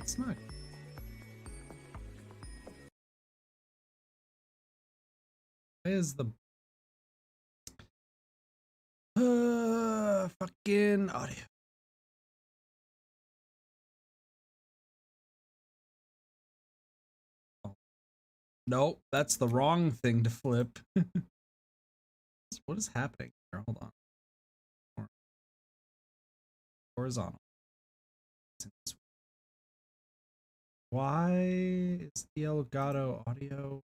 That's not. Why is the fucking audio? Oh. Nope, that's the wrong thing to flip. What is happening here? Hold on. Horizontal. Why is the Elgato audio?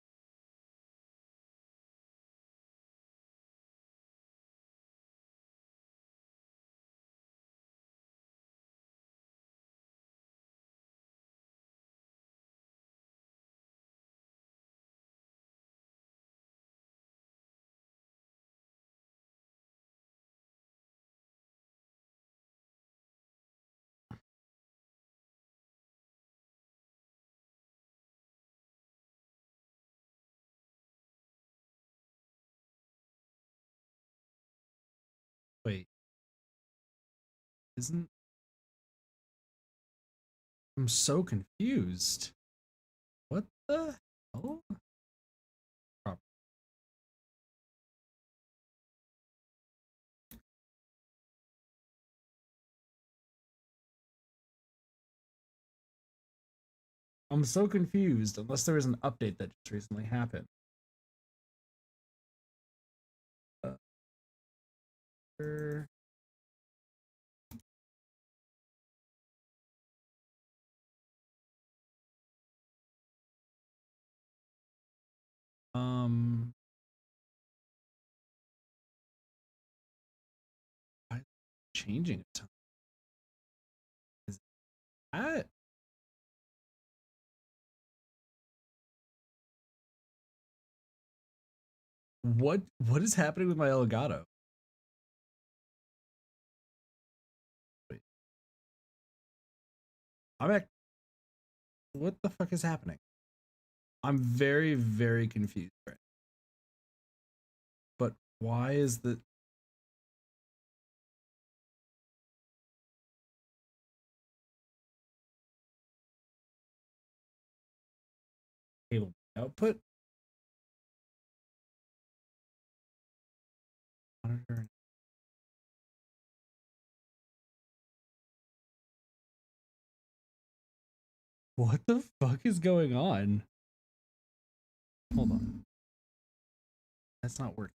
Wait, isn't... I'm so confused. What the hell? I'm so confused, unless there was an update that just recently happened. Um, why is it changing a ton? Is that... what is happening with my Elgato? Wait. I'm at... What the fuck is happening? I'm very, very confused right now. But why is the... cable output? Monitor. What the fuck is going on? Hold on. That's not working.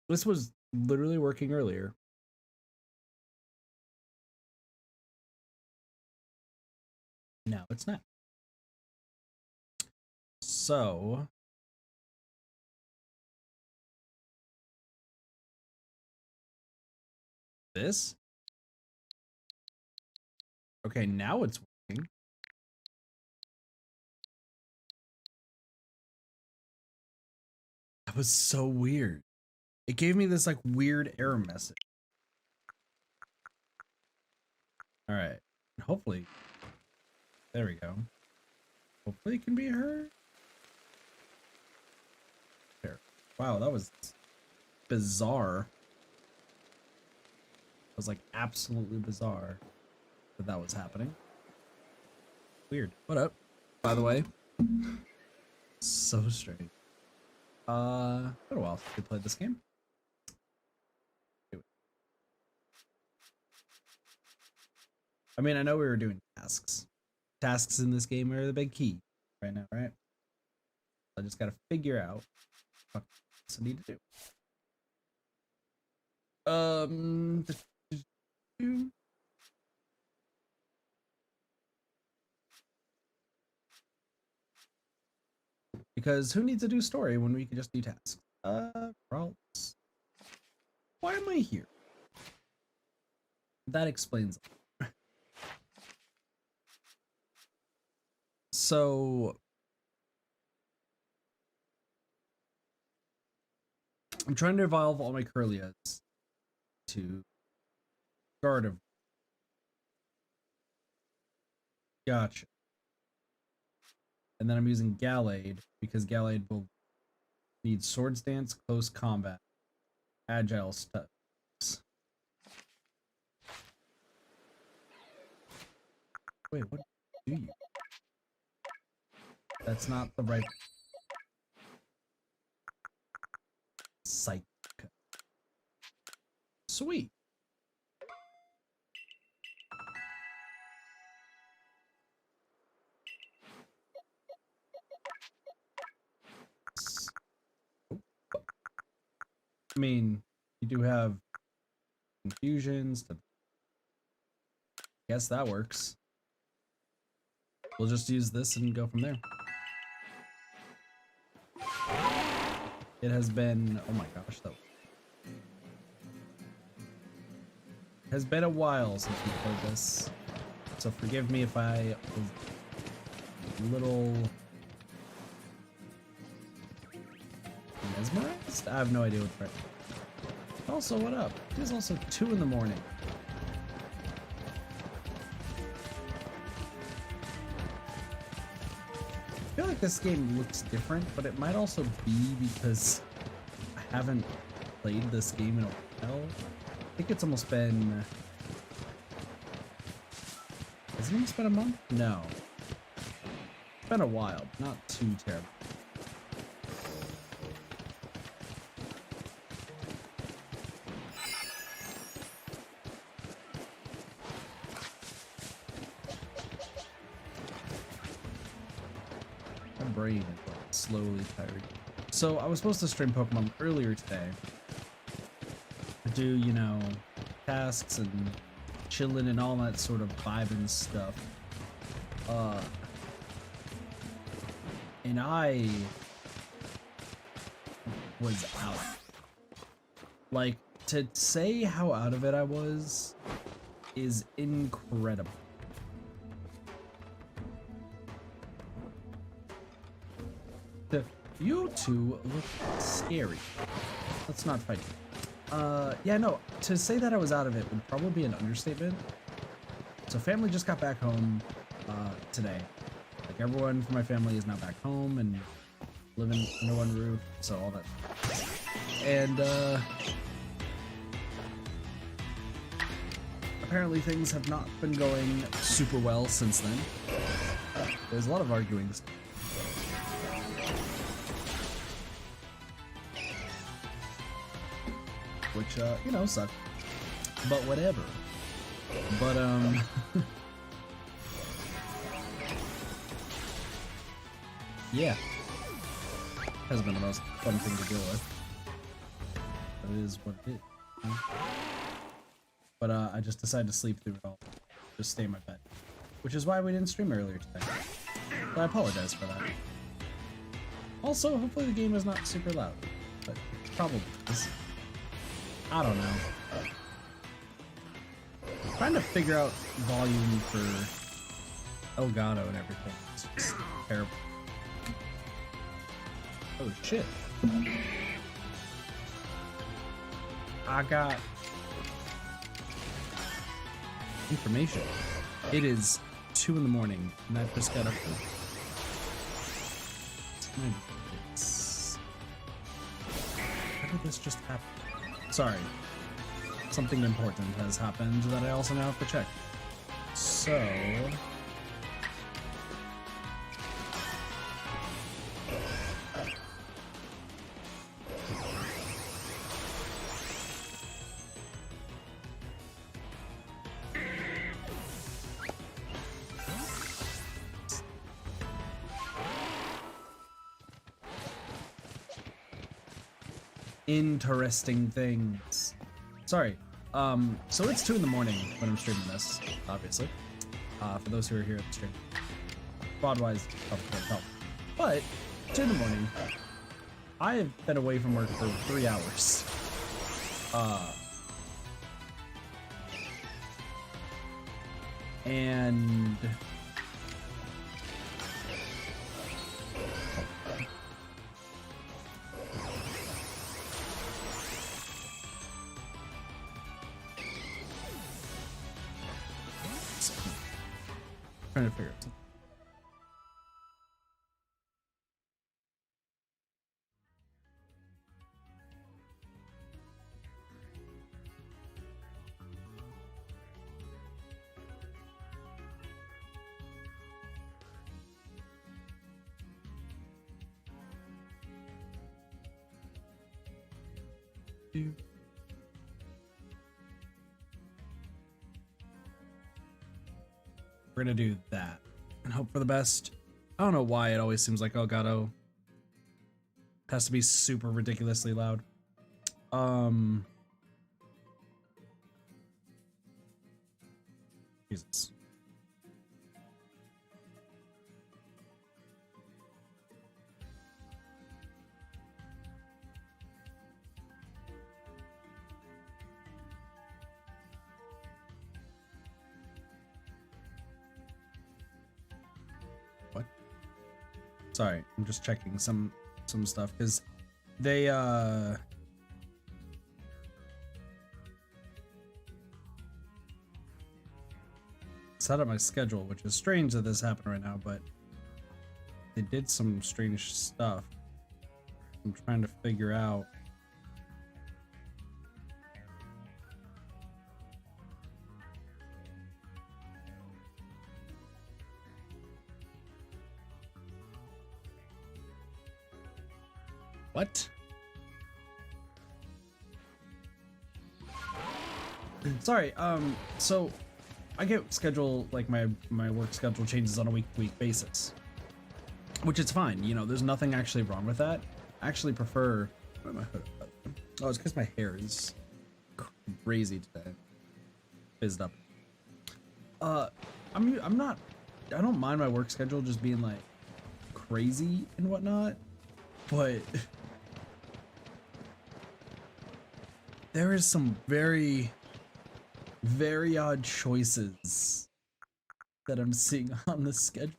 This was literally working earlier. Now it's not. So... this? Okay, now it's working. That was so weird. It gave me this like weird error message. All right. Hopefully. There we go. Hopefully it can be heard. There. Wow, that was bizarre. It was like absolutely bizarre that was happening. Weird. What up? By the way. So strange. Been a while since we played this game. I mean, I know we were doing tasks. Tasks in this game are the big key right now, right? I just gotta figure out what I need to do. Because who needs to do story when we can just do tasks? Problems. Why am I here? That explains it. So I'm trying to evolve all my Curlias to Gardevoir. Gotcha. And then I'm using Gallade because Gallade will need Swords Dance, Close Combat, Agile stuff. Wait, what do you? That's not the right psych. Sweet. I mean, you do have infusions. Guess that works. We'll just use this and go from there. It has been, oh my gosh, that has been a while since we played this. So forgive me if I was a little mesmerized? I have no idea what's right. Also, what up? It is also 2 in the morning. I feel like this game looks different, but it might also be because I haven't played this game in a while. I think it's almost been... Has it almost been a month? No. It's been a while, but not too terrible. My brain is like slowly tired. So I was supposed to stream Pokemon earlier today. Do, you know, tasks and chilling and all that sort of vibing stuff. And I was out. Like, to say how out of it I was is incredible. You two look scary. Let's not fight. Yeah, no, to say that I was out of it would probably be an understatement. So family just got back home today. Like, everyone from my family is now back home and living under one roof, so all that. And apparently things have not been going super well since then. There's a lot of arguing. Which, you know, suck. But whatever. But, yeah. Hasn't been the most fun thing to deal with. But it is what it is. But, I just decided to sleep through it all. Just stay in my bed. Which is why we didn't stream earlier today. So I apologize for that. Also, hopefully the game is not super loud. But it probably is. I don't know. Trying to figure out volume for Elgato and everything. It's just terrible. Oh shit. I got information. It is 2 in the morning and I just got up. How did this just happen? Sorry. Something important has happened that I also now have to check. So... interesting things. Sorry. So it's 2 in the morning when I'm streaming this, obviously. For those who are here at the stream. Squad-wise, probably can't tell. But, 2 in the morning, I have been away from work for 3 hours. And... trying to figure it out. We're gonna do that and hope for the best. I don't know why it always seems like Elgato has to be super ridiculously loud. Jesus. What? Sorry, I'm just checking some stuff because they set up my schedule, which is strange that this happened right now, but they did some strange stuff. I'm trying to figure out. What? Sorry, so I get schedule, like my work schedule changes on a week-to-week basis, which is fine. You know, there's nothing actually wrong with that. I actually prefer. Oh, it's because my hair is crazy today, fizzed up. I'm not. I don't mind my work schedule just being like crazy and whatnot, but there is some very odd choices that I'm seeing on the schedule.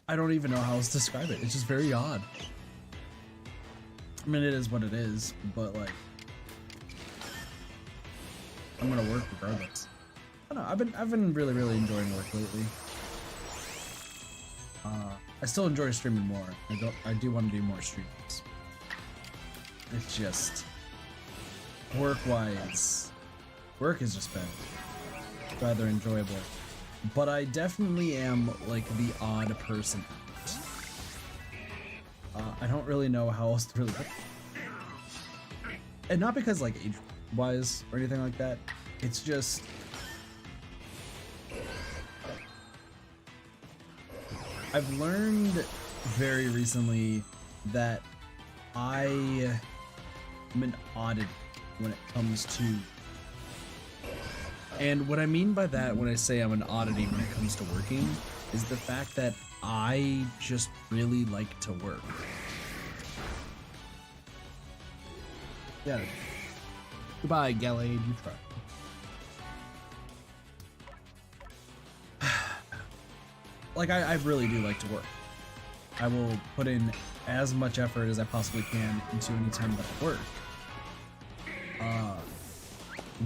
I don't even know how else to describe it. It's just very odd. I mean, it is what it is, but like, I'm gonna work regardless. I don't know. I've been really enjoying work lately. I still enjoy streaming more. I do want to do more streams. It's just work-wise, work has just been rather enjoyable. But I definitely am like the odd person. I don't really know how else to really put it. And not because like age-wise or anything like that. It's just I've learned very recently that I am an oddity when it comes to, and what I mean by that when I say I'm an oddity when it comes to working is the fact that I just really like to work. Yeah. Goodbye, Gallade. You try. Like, I really do like to work. I will put in as much effort as I possibly can into any time that I work.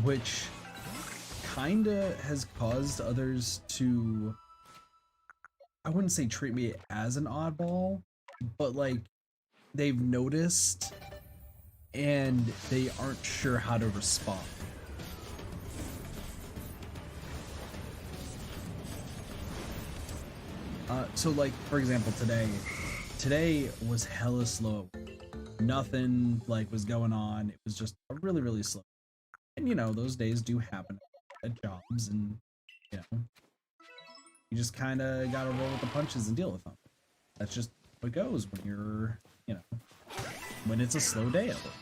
Which kinda has caused others to, I wouldn't say treat me as an oddball, but like, they've noticed and they aren't sure how to respond. So like, for example, today was hella slow. Nothing like was going on. It was just really slow. And you know, those days do happen at jobs, and you know, you just kind of gotta roll with the punches and deal with them. That's just how it goes when you're, you know, when it's a slow day at work.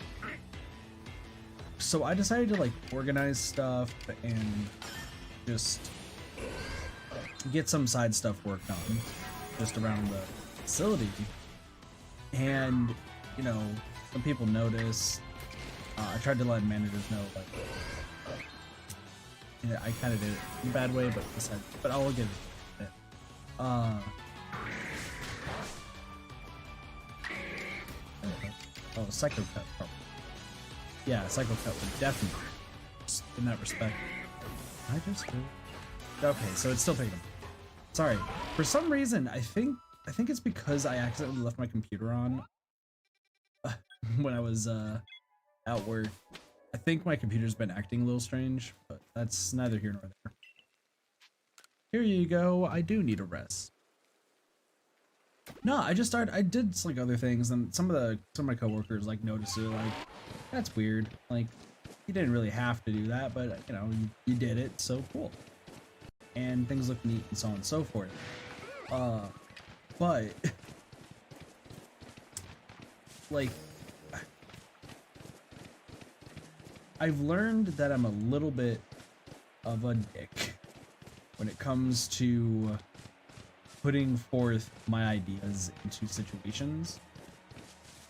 So I decided to like organize stuff and just get some side stuff worked on just around the facility. And you know, some people noticed. I tried to let managers know, like, yeah, I kind of did it in a bad way, but I'll give it. Oh, Psycho Cut, probably. Yeah, Psycho Cut would definitely, in that respect. I just did. Okay, so it's still picking up. Sorry, for some reason, I think it's because I accidentally left my computer on when I was at work. I think my computer's been acting a little strange, but that's neither here nor there. Here you go. I do need a rest. No, I just started. I did like other things, and some of my coworkers like noticed it. Like, that's weird. Like, you didn't really have to do that, but you know, you did it, so cool. And things look neat and so on and so forth. But like, I've learned that I'm a little bit of a dick when it comes to putting forth my ideas into situations.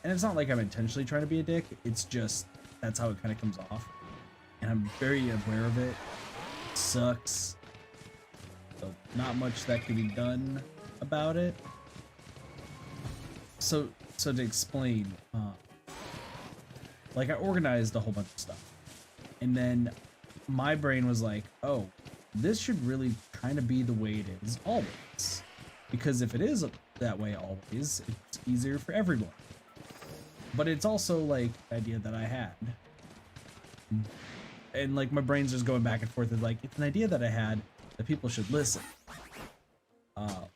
And it's not like I'm intentionally trying to be a dick, it's just that's how it kind of comes off. And I'm very aware of it. It sucks. So not much that can be done about it. So to explain, like I organized a whole bunch of stuff. And then my brain was like, oh, this should really kind of be the way it is always. Because if it is that way always, it's easier for everyone. But it's also like the idea that I had. And like my brain's just going back and forth. It's like, it's an idea that I had that people should listen.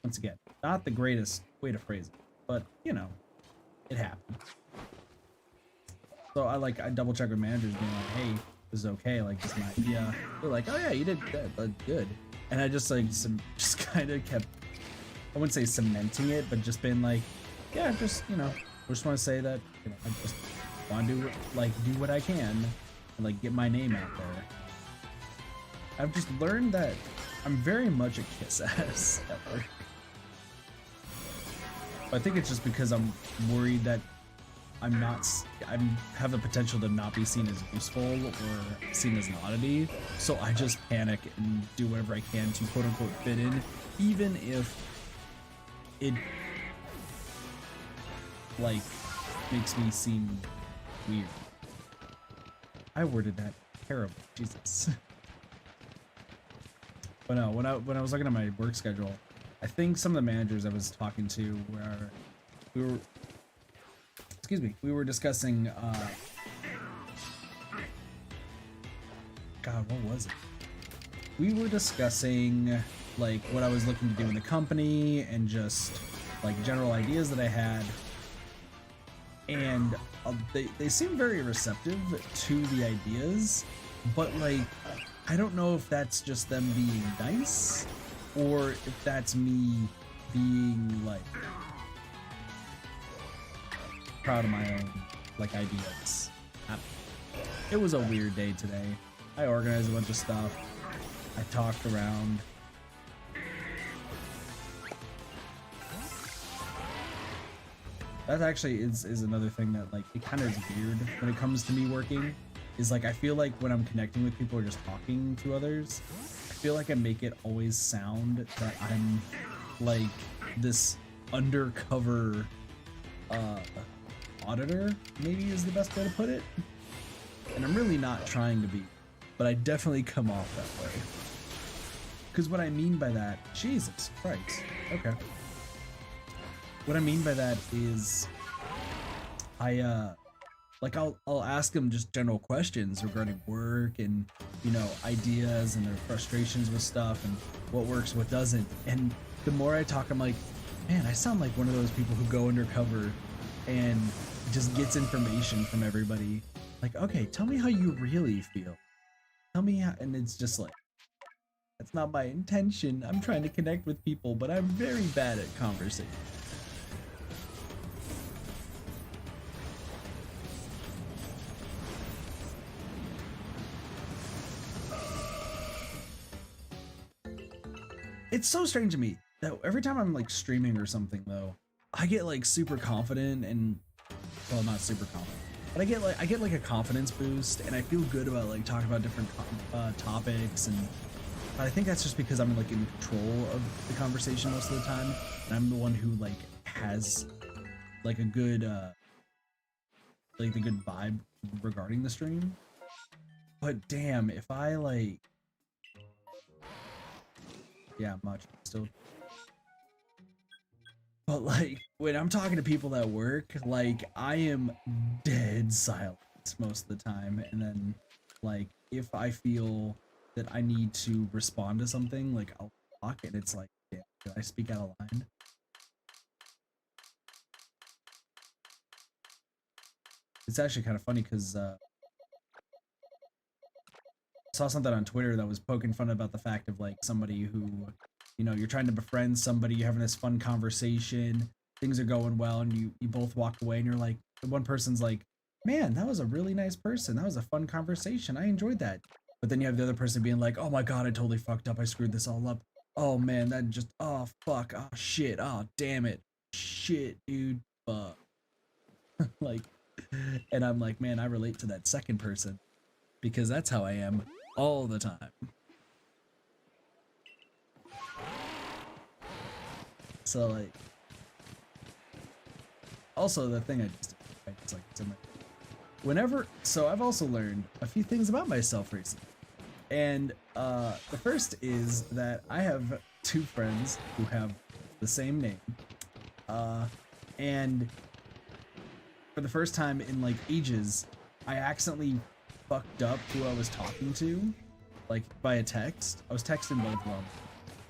Once again, not the greatest way to phrase it, but you know, it happened. So I double check with managers being like, hey, this is okay, like this is my idea. They're like, oh yeah, you did good. And I just like just kind of kept, I wouldn't say cementing it, but just been like, yeah, just, you know, I just want to say that, you know, I just want to do what I can and like get my name out there. I've just learned that I'm very much a kiss ass at work. I think it's just because I'm worried that I have the potential to not be seen as useful or seen as an oddity. So I just panic and do whatever I can to quote unquote fit in, even if it like makes me seem weird. I worded that terrible, Jesus. But no, when I was looking at my work schedule, I think some of the managers I was talking to we were discussing God, what was it? We were discussing like what I was looking to do in the company and just like general ideas that I had. And they seem very receptive to the ideas, but like I don't know if that's just them being nice or if that's me being like proud of my own like ideas. It was a weird day today. I organized a bunch of stuff. I talked around. That actually is another thing that like it kind of is weird when it comes to me working. Is like I feel like when I'm connecting with people or just talking to others, I feel like I make it always sound that I'm like this undercover auditor, maybe is the best way to put it. And I'm really not trying to be, but I definitely come off that way. Because what I mean by that, Jesus Christ, okay. What I mean by that is I'll ask them just general questions regarding work and, you know, ideas and their frustrations with stuff and what works, what doesn't. And the more I talk, I'm like, man, I sound like one of those people who go undercover and just gets information from everybody. Like, okay, tell me how you really feel. Tell me how, and it's just like, that's not my intention. I'm trying to connect with people, but I'm very bad at conversation. It's so strange to me that every time I'm like streaming or something though, I get like super confident and, well, not super confident, but I get like a confidence boost and I feel good about like talking about different topics. And I think that's just because I'm like in control of the conversation most of the time, and I'm the one who like has like a good like the good vibe regarding the stream. But damn, if I like, yeah, much still. But like when I'm talking to people at work, like I am dead silent most of the time, and then like if I feel that I need to respond to something, like I'll talk, and it's like, damn, did I speak out of line? it's actually kind of funny because saw something on Twitter that was poking fun about the fact of like somebody who, you know, you're trying to befriend somebody, you're having this fun conversation, things are going well, and you both walk away, and you're like, the one person's like, man, that was a really nice person, that was a fun conversation, I enjoyed that. But then you have the other person being like, oh my god, I totally fucked up, I screwed this all up. Oh man, that just, oh fuck, oh shit, oh damn it, shit, dude, fuck. Like, and I'm like, man, I relate to that second person because that's how I am all the time. So like, also the thing I just, it's like, whenever, so I've also learned a few things about myself recently. And the first is that I have two friends who have the same name. And for the first time in like ages, I accidentally fucked up who I was talking to, like via text. I was texting both of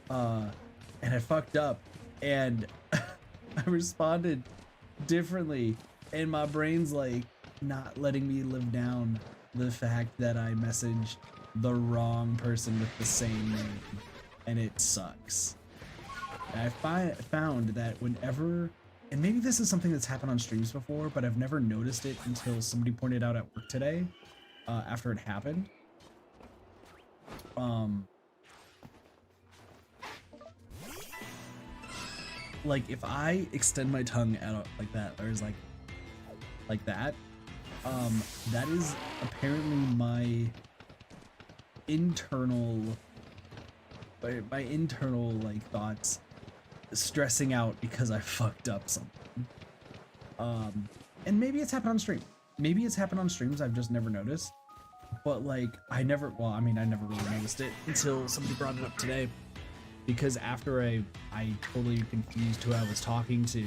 them, and I fucked up, and I responded differently, and my brain's like not letting me live down the fact that I messaged the wrong person with the same name, and it sucks. And I found that whenever, and maybe this is something that's happened on streams before, but I've never noticed it until somebody pointed out at work today, after it happened. Like if I extend my tongue out like that, or is like that, that is apparently my internal like thoughts stressing out because I fucked up something. And maybe it's happened on stream. Maybe it's happened on streams I've just never noticed. But like I never really noticed it until somebody brought it up today. Because after I totally confused who I was talking to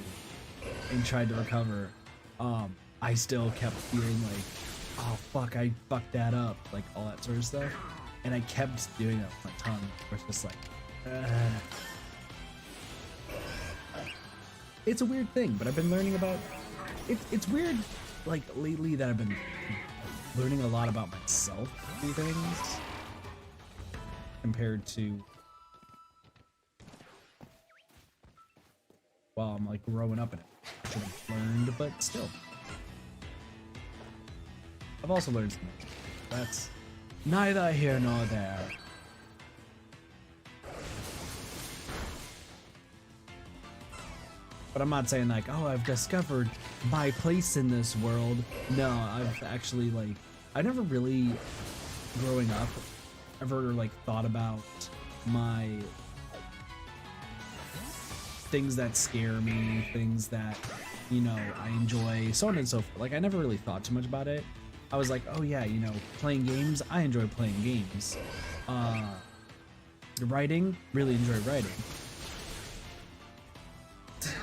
and tried to recover, I still kept feeling like, oh fuck, I fucked that up, like all that sort of stuff. And I kept doing that with my tongue, where it's just like, it's a weird thing, but I've been learning about, it's weird, like lately that I've been learning a lot about myself through things, compared to, well, I'm like growing up in it. I should have learned, but still. I've also learned something. That's neither here nor there. But I'm not saying like, oh, I've discovered my place in this world. No, I've actually like, I never really, growing up, ever like thought about my things that scare me, things that, you know, I enjoy, so on and so forth. Like I never really thought too much about it. I was like, oh yeah, you know, playing games, I enjoy playing games. Writing, really enjoy writing.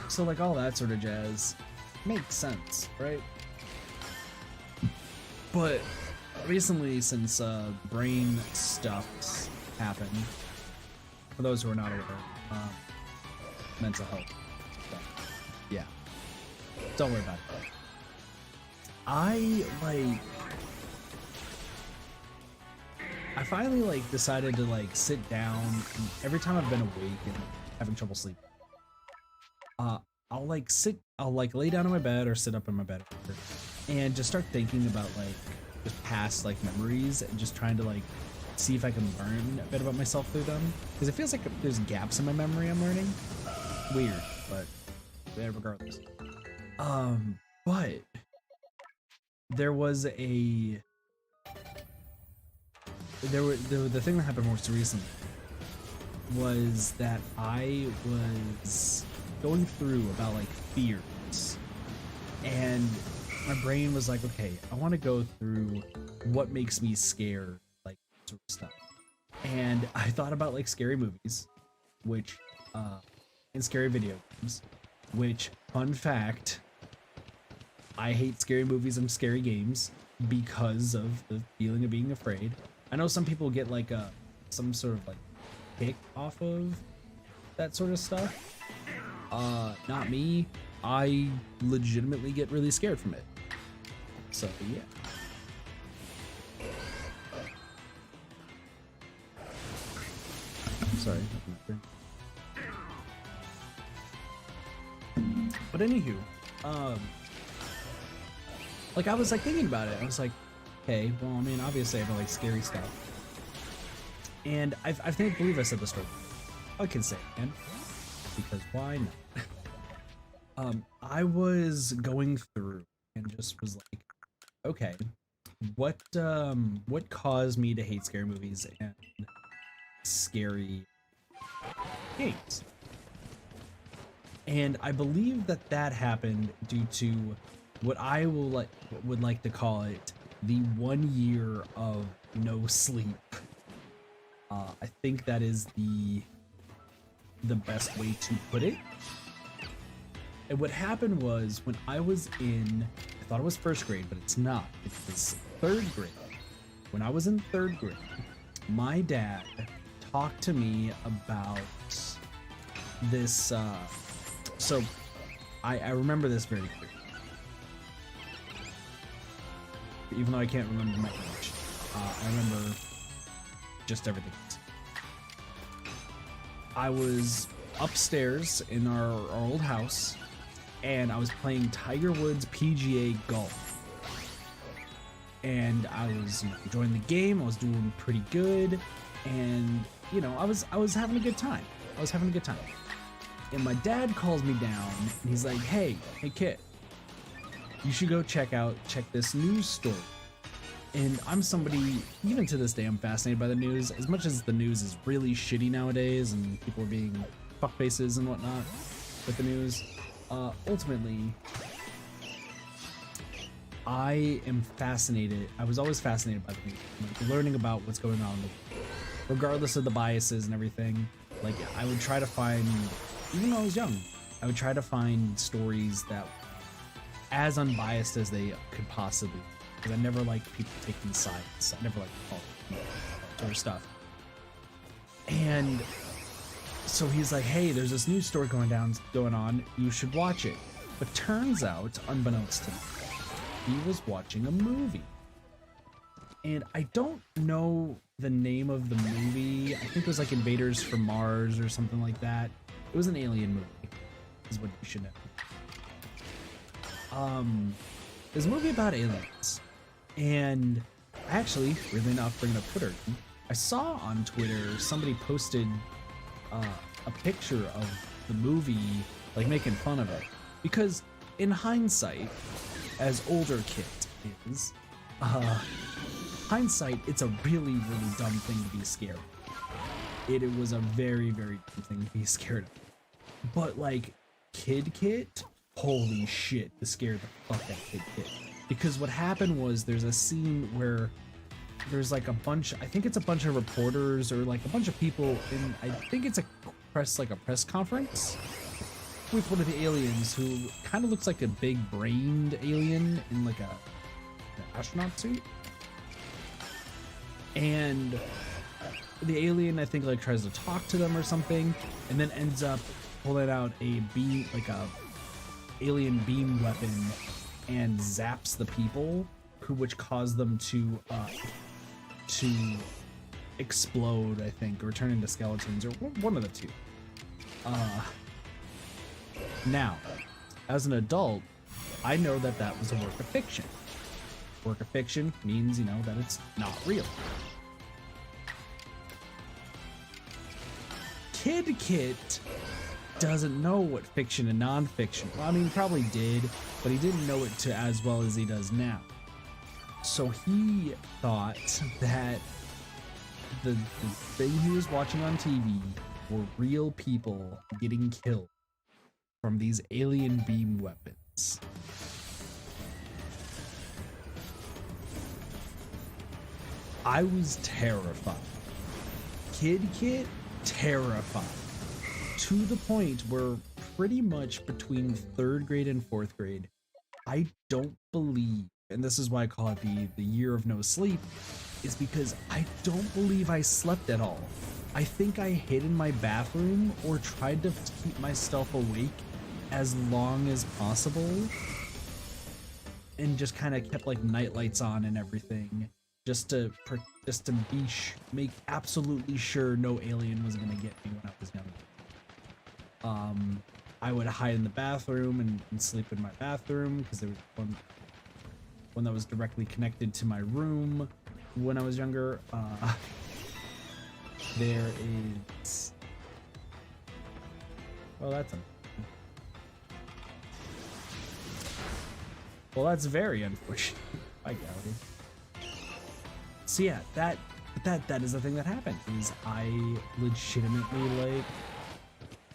So like all that sort of jazz makes sense, right? But recently, since brain stuff happened, for those who are not aware, mental health stuff, yeah, don't worry about it. I finally like decided to like sit down, and every time I've been awake and having trouble sleeping, I'll like lay down on my bed or sit up in my bed and just start thinking about like just past like memories and just trying to like see if I can learn a bit about myself through them, because it feels like there's gaps in my memory I'm learning. Weird, but regardless. But there was the thing that happened most recently was that I was going through about like fears, and my brain was like, okay, I want to go through what makes me scared, like sort of stuff. And I thought about like scary movies, which and scary video games, which, fun fact, I hate scary movies and scary games because of the feeling of being afraid. I know some people get like some sort of like kick off of that sort of stuff. Not me. I legitimately get really scared from it. So yeah. Sorry. But anywho, like I was like thinking about it. I was like, okay, well, I mean, obviously I don't like scary stuff, and I believe I said this story. I can say it again because why not? I was going through and just was like, okay, what caused me to hate scary movies and scary games? And I believe that that happened due to what I would like to call it the 1 year of no sleep. I think that is the best way to put it. And what happened was when I was in, I thought it was first grade, but it's not. It was third grade. When I was in third grade, my dad talked to me about this. So I remember this very clearly. Even though I can't remember much, I remember just everything. I was upstairs in our old house, and I was playing Tiger Woods PGA golf. And I was enjoying the game. I was doing pretty good, and I was having a good time. And my dad calls me down, and he's like, "Hey, kid, you should go check this news story." And I'm somebody, even to this day, I'm fascinated by the news. As much as the news is really shitty nowadays, and people are being fuckfaces and whatnot with the news, ultimately, I am fascinated. I was always fascinated by the news, like learning about what's going on, regardless of the biases and everything. Like, I would try to find, even though I was young, I would try to find stories that as unbiased as they could possibly, because I never liked people taking sides. I never liked sort of stuff. And so he's like, "Hey, there's this news story going on. You should watch it." But turns out, unbeknownst to me, he was watching a movie. And I don't know the name of the movie. I think it was like Invaders from Mars or something like that. It was an alien movie, is what you should know. It's a movie about aliens. And actually, really enough, bringing up Twitter, I saw on Twitter somebody posted a picture of the movie, like making fun of it. Because in hindsight, as older kids is, hindsight, it's a really, really dumb thing to be scared of. It was a very, very dumb thing to be scared of. But like, Kit, holy shit, it scared the fuck out of Kit. Because what happened was there's a scene where there's like a bunch, I think it's a bunch of reporters or like a bunch of people in, I think it's a press conference with one of the aliens who kind of looks like a big brained alien in like an astronaut suit. And the alien, I think, like tries to talk to them or something, and then ends up pulling out a beam, like a alien beam weapon, and zaps the people, which cause them to explode, I think, or turn into skeletons, or one of the two. Now, as an adult, I know that that was a work of fiction. Work of fiction means, that it's not real. Kit doesn't know what fiction and non-fiction. Well, I mean, he probably did, but he didn't know it to as well as he does now. So he thought that the thing he was watching on TV were real people getting killed from these alien beam weapons. I was terrified. Kit, terrified. To the point where pretty much between 3rd grade and 4th grade, I don't believe, and this is why I call it the year of no sleep, is because I don't believe I slept at all. I think I hid in my bathroom or tried to keep myself awake as long as possible and just kind of kept like night lights on and everything, just to make absolutely sure no alien was gonna get me when I was younger. I would hide in the bathroom and sleep in my bathroom because there was one that was directly connected to my room when I was younger. There is, well, that's very unfortunate. I got it. So yeah, that is the thing that happened. Is I legitimately like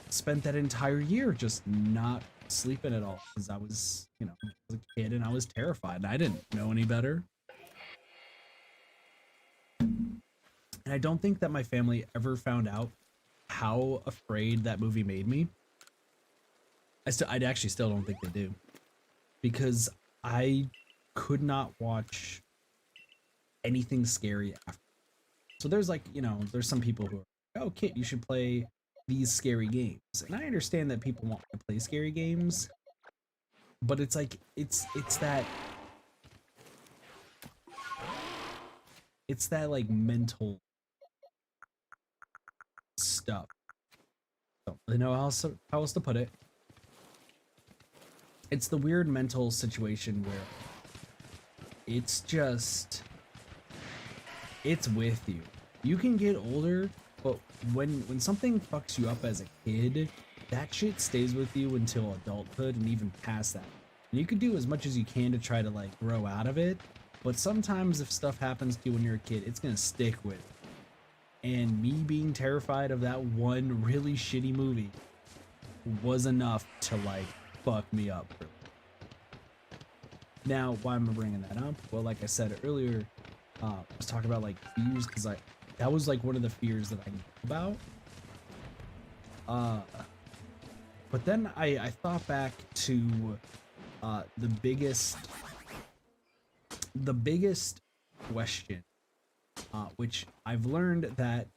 spent that entire year just not sleeping at all because I was, you know, I was a kid and I was terrified and I didn't know any better. And I don't think that my family ever found out how afraid that movie made me. I actually still don't think they do, because I could not watch anything scary after. So there's like, you know, there's some people who are, oh, Kit, you should play these scary games. And I understand that people want to play scary games, but it's like, it's that like mental stuff. Don't really know how else to put it. It's the weird mental situation where it's just, it's with you. You can get older, but when something fucks you up as a kid, that shit stays with you until adulthood and even past that. And you can do as much as you can to try to like grow out of it, but sometimes if stuff happens to you when you're a kid, it's gonna stick with you. And me being terrified of that one really shitty movie was enough to like fuck me up. Now, why am I bringing that up? Well, like I said earlier, I was talking about like fears because that was like one of the fears that I knew about. But then I thought back to the biggest question, which I've learned that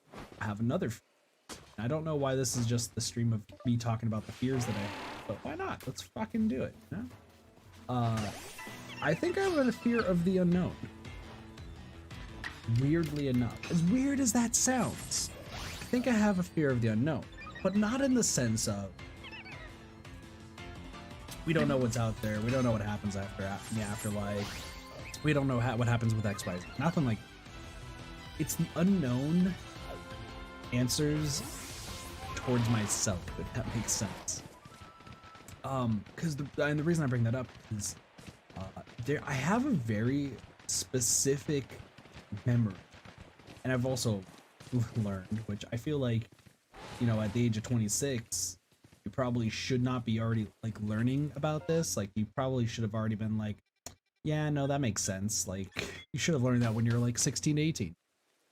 I have another fear. I don't know why this is just the stream of me talking about the fears that I have, but why not? Let's fucking do it. You know? I think I have a fear of the unknown. Weirdly enough, as weird as that sounds, I think I have a fear of the unknown, but not in the sense of we don't know what's out there, we don't know what happens after in the afterlife, we don't know what happens with XYZ. Nothing like. It's the unknown answers towards myself, if that makes sense. Because the reason I bring that up is I have a very specific memory, and I've also learned, which I feel like, you know, at the age of 26, you probably should not be already like learning about this. Like, you probably should have already been like, yeah, no, that makes sense. Like, you should have learned that when you're like 16 to 18.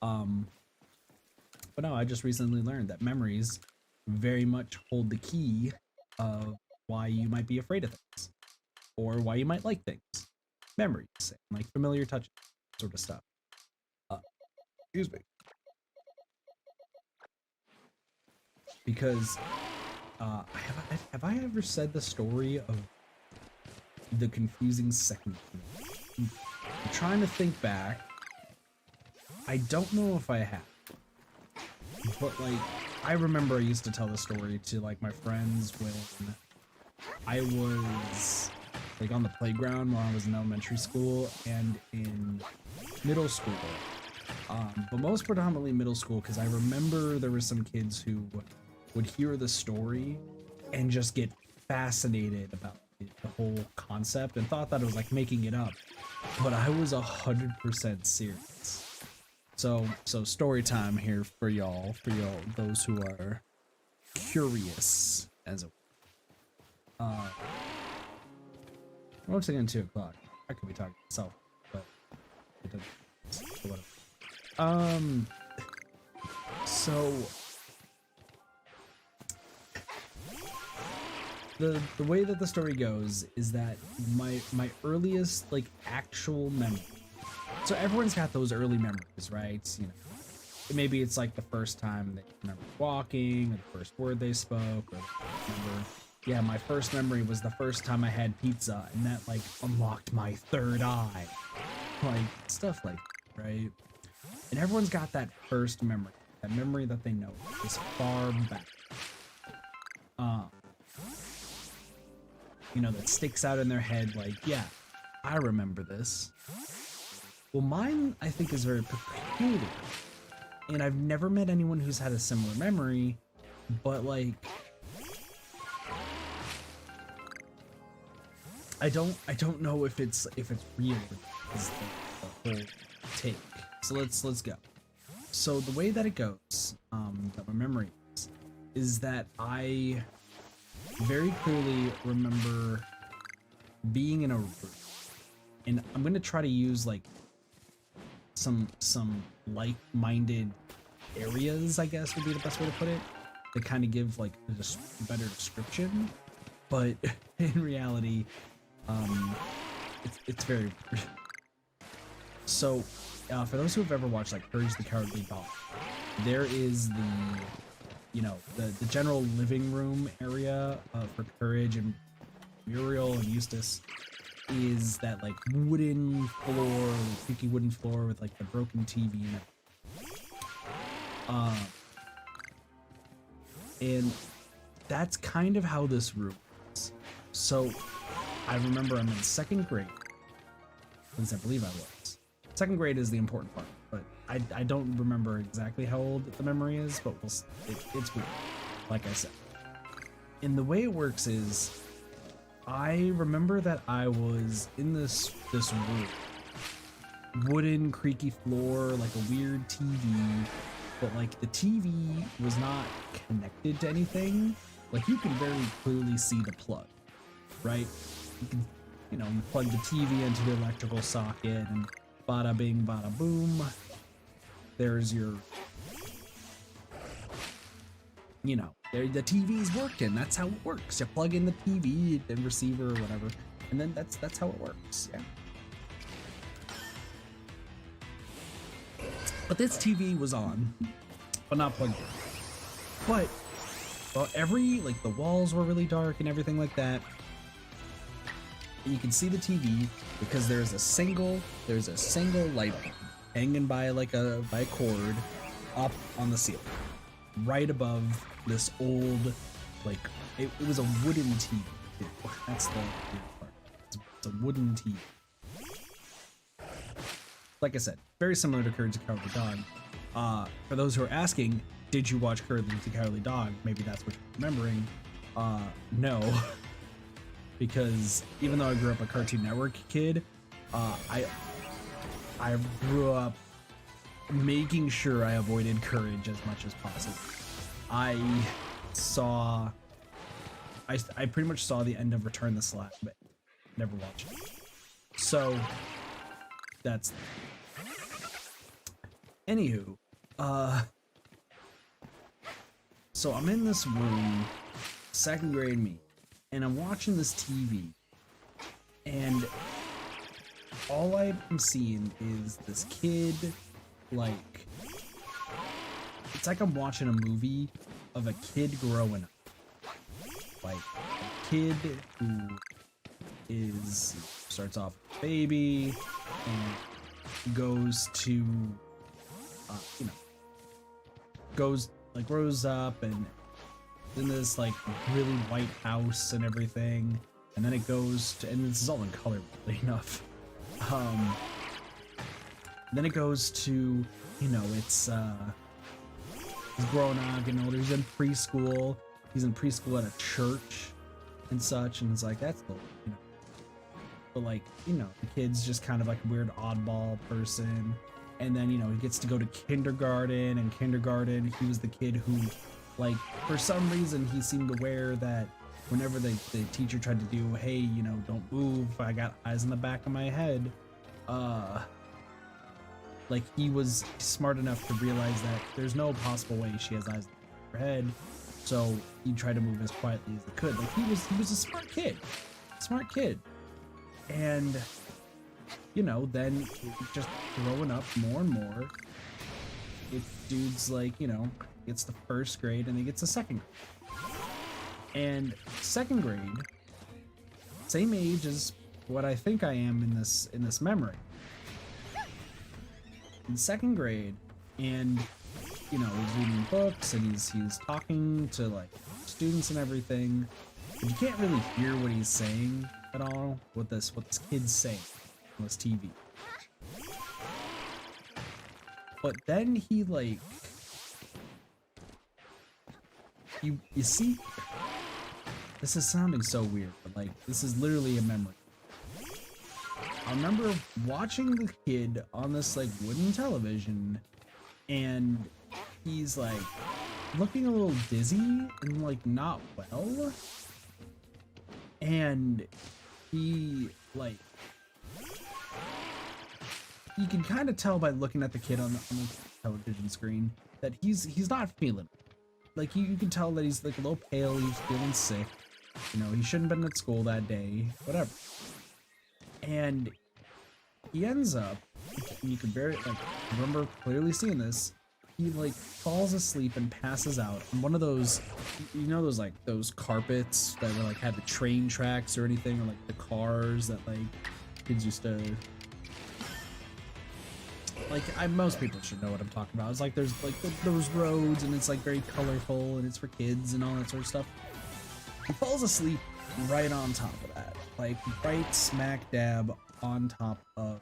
But no, I just recently learned that memories very much hold the key of why you might be afraid of things or why you might like things. Memories, like familiar touches, sort of stuff. Excuse me. Because have I ever said the story of the confusing second? I'm trying to think back. I don't know if I have, but like I remember I used to tell the story to like my friends when I was like on the playground when I was in elementary school and in middle school. But most predominantly middle school, because I remember there were some kids who would hear the story and just get fascinated about the whole concept and thought that it was like making it up. But I was 100% serious. So story time here for y'all, those who are curious, as it once again 2 o'clock. I could be talking to myself, but it doesn't. So whatever. So the way that the story goes is that my earliest like actual memory. So everyone's got those early memories, right? You know, maybe it's like the first time they remember walking, or the first word they spoke, or remember yeah, my first memory was the first time I had pizza, and that like unlocked my third eye. Like stuff like that, right? And everyone's got that first memory, that memory that they know is far back. You know, that sticks out in their head like, yeah, I remember this. Well, mine, I think, is very peculiar. And I've never met anyone who's had a similar memory, but like, I don't know if it's real is the whole take. So let's go. So the way that it goes, that my memory is that I very clearly remember being in a room, and I'm gonna try to use like some like-minded areas, I guess would be the best way to put it, to kind of give like a better description. But in reality, it's very weird. So for those who have ever watched like Courage the Cowardly Dog, there is the general living room area for Courage, and Muriel and Eustace is that like wooden floor, like creaky wooden floor with like the broken TV in it. And that's kind of how this room is. So I remember I'm in 2nd grade, at least I believe I was. 2nd grade is the important part, but I don't remember exactly how old the memory is, but it's weird, like I said. And the way it works is, I remember that I was in this room, wooden creaky floor, like a weird TV, but like the TV was not connected to anything. Like you can very clearly see the plug, right? You can, you plug the TV into the electrical socket and bada bing, bada boom. There's your, the TV's working. That's how it works. You plug in the TV and receiver or whatever, and then that's how it works. Yeah. But this TV was on, but not plugged in. But well, the walls were really dark and everything like that. You can see the TV because there's a single light bulb hanging by a cord up on the ceiling, right above this old, like it was a wooden TV. That's the weird part. It's a wooden TV. Like I said, very similar to Courage the Cowardly Dog. For those who are asking, did you watch Courage the Cowardly Dog? Maybe that's what you're remembering. No. Because even though I grew up a Cartoon Network kid, I grew up making sure I avoided Courage as much as possible. I pretty much saw the end of Return the Slack, but never watched it. So that's anywho. So I'm in this room, 2nd grade me, and I'm watching this TV, and all I'm seeing is this kid, like, it's like I'm watching a movie of a kid growing up. Like, a kid who starts off a baby and goes to, grows up and in this like really white house and everything, and then it goes to, and this is all in color, really enough. Then it goes to, it's he's growing up, getting older. He's in preschool. He's in preschool at a church and such, and it's like that's cool, But like, the kid's just kind of like a weird oddball person. And then, he gets to go to kindergarten, and kindergarten, he was the kid who, like, for some reason, he seemed aware that whenever the teacher tried to do, hey, don't move, I got eyes in the back of my head, like, he was smart enough to realize that there's no possible way she has eyes in her head, so he tried to move as quietly as he could. Like, he was a smart kid. And then just growing up more and more, if dude's like, gets to 1st grade and he gets to 2nd grade. And second grade, same age as what I think I am in this memory. In second grade, and you know, he's reading books and he's talking to like students and everything. But you can't really hear what he's saying at all. What this kid's saying on this TV. But then he like you see, this is sounding so weird, but like this is literally a memory. I remember watching the kid on this like wooden television, and he's like looking a little dizzy and like not well, and he like, you can kind of tell by looking at the kid on the television screen that he's not feeling it. Like you can tell that he's like a little pale, he's feeling sick, you know, he shouldn't have been at school that day, whatever. And he ends up, and you can very like remember clearly seeing this, he like falls asleep and passes out on one of those, you know, those like those carpets that were like had the train tracks or anything, or like the cars that like kids used to like. Most people should know what I'm talking about. It's like there's like those roads, and it's like very colorful, and it's for kids and all that sort of stuff. He falls asleep right on top of that, like right smack dab on top of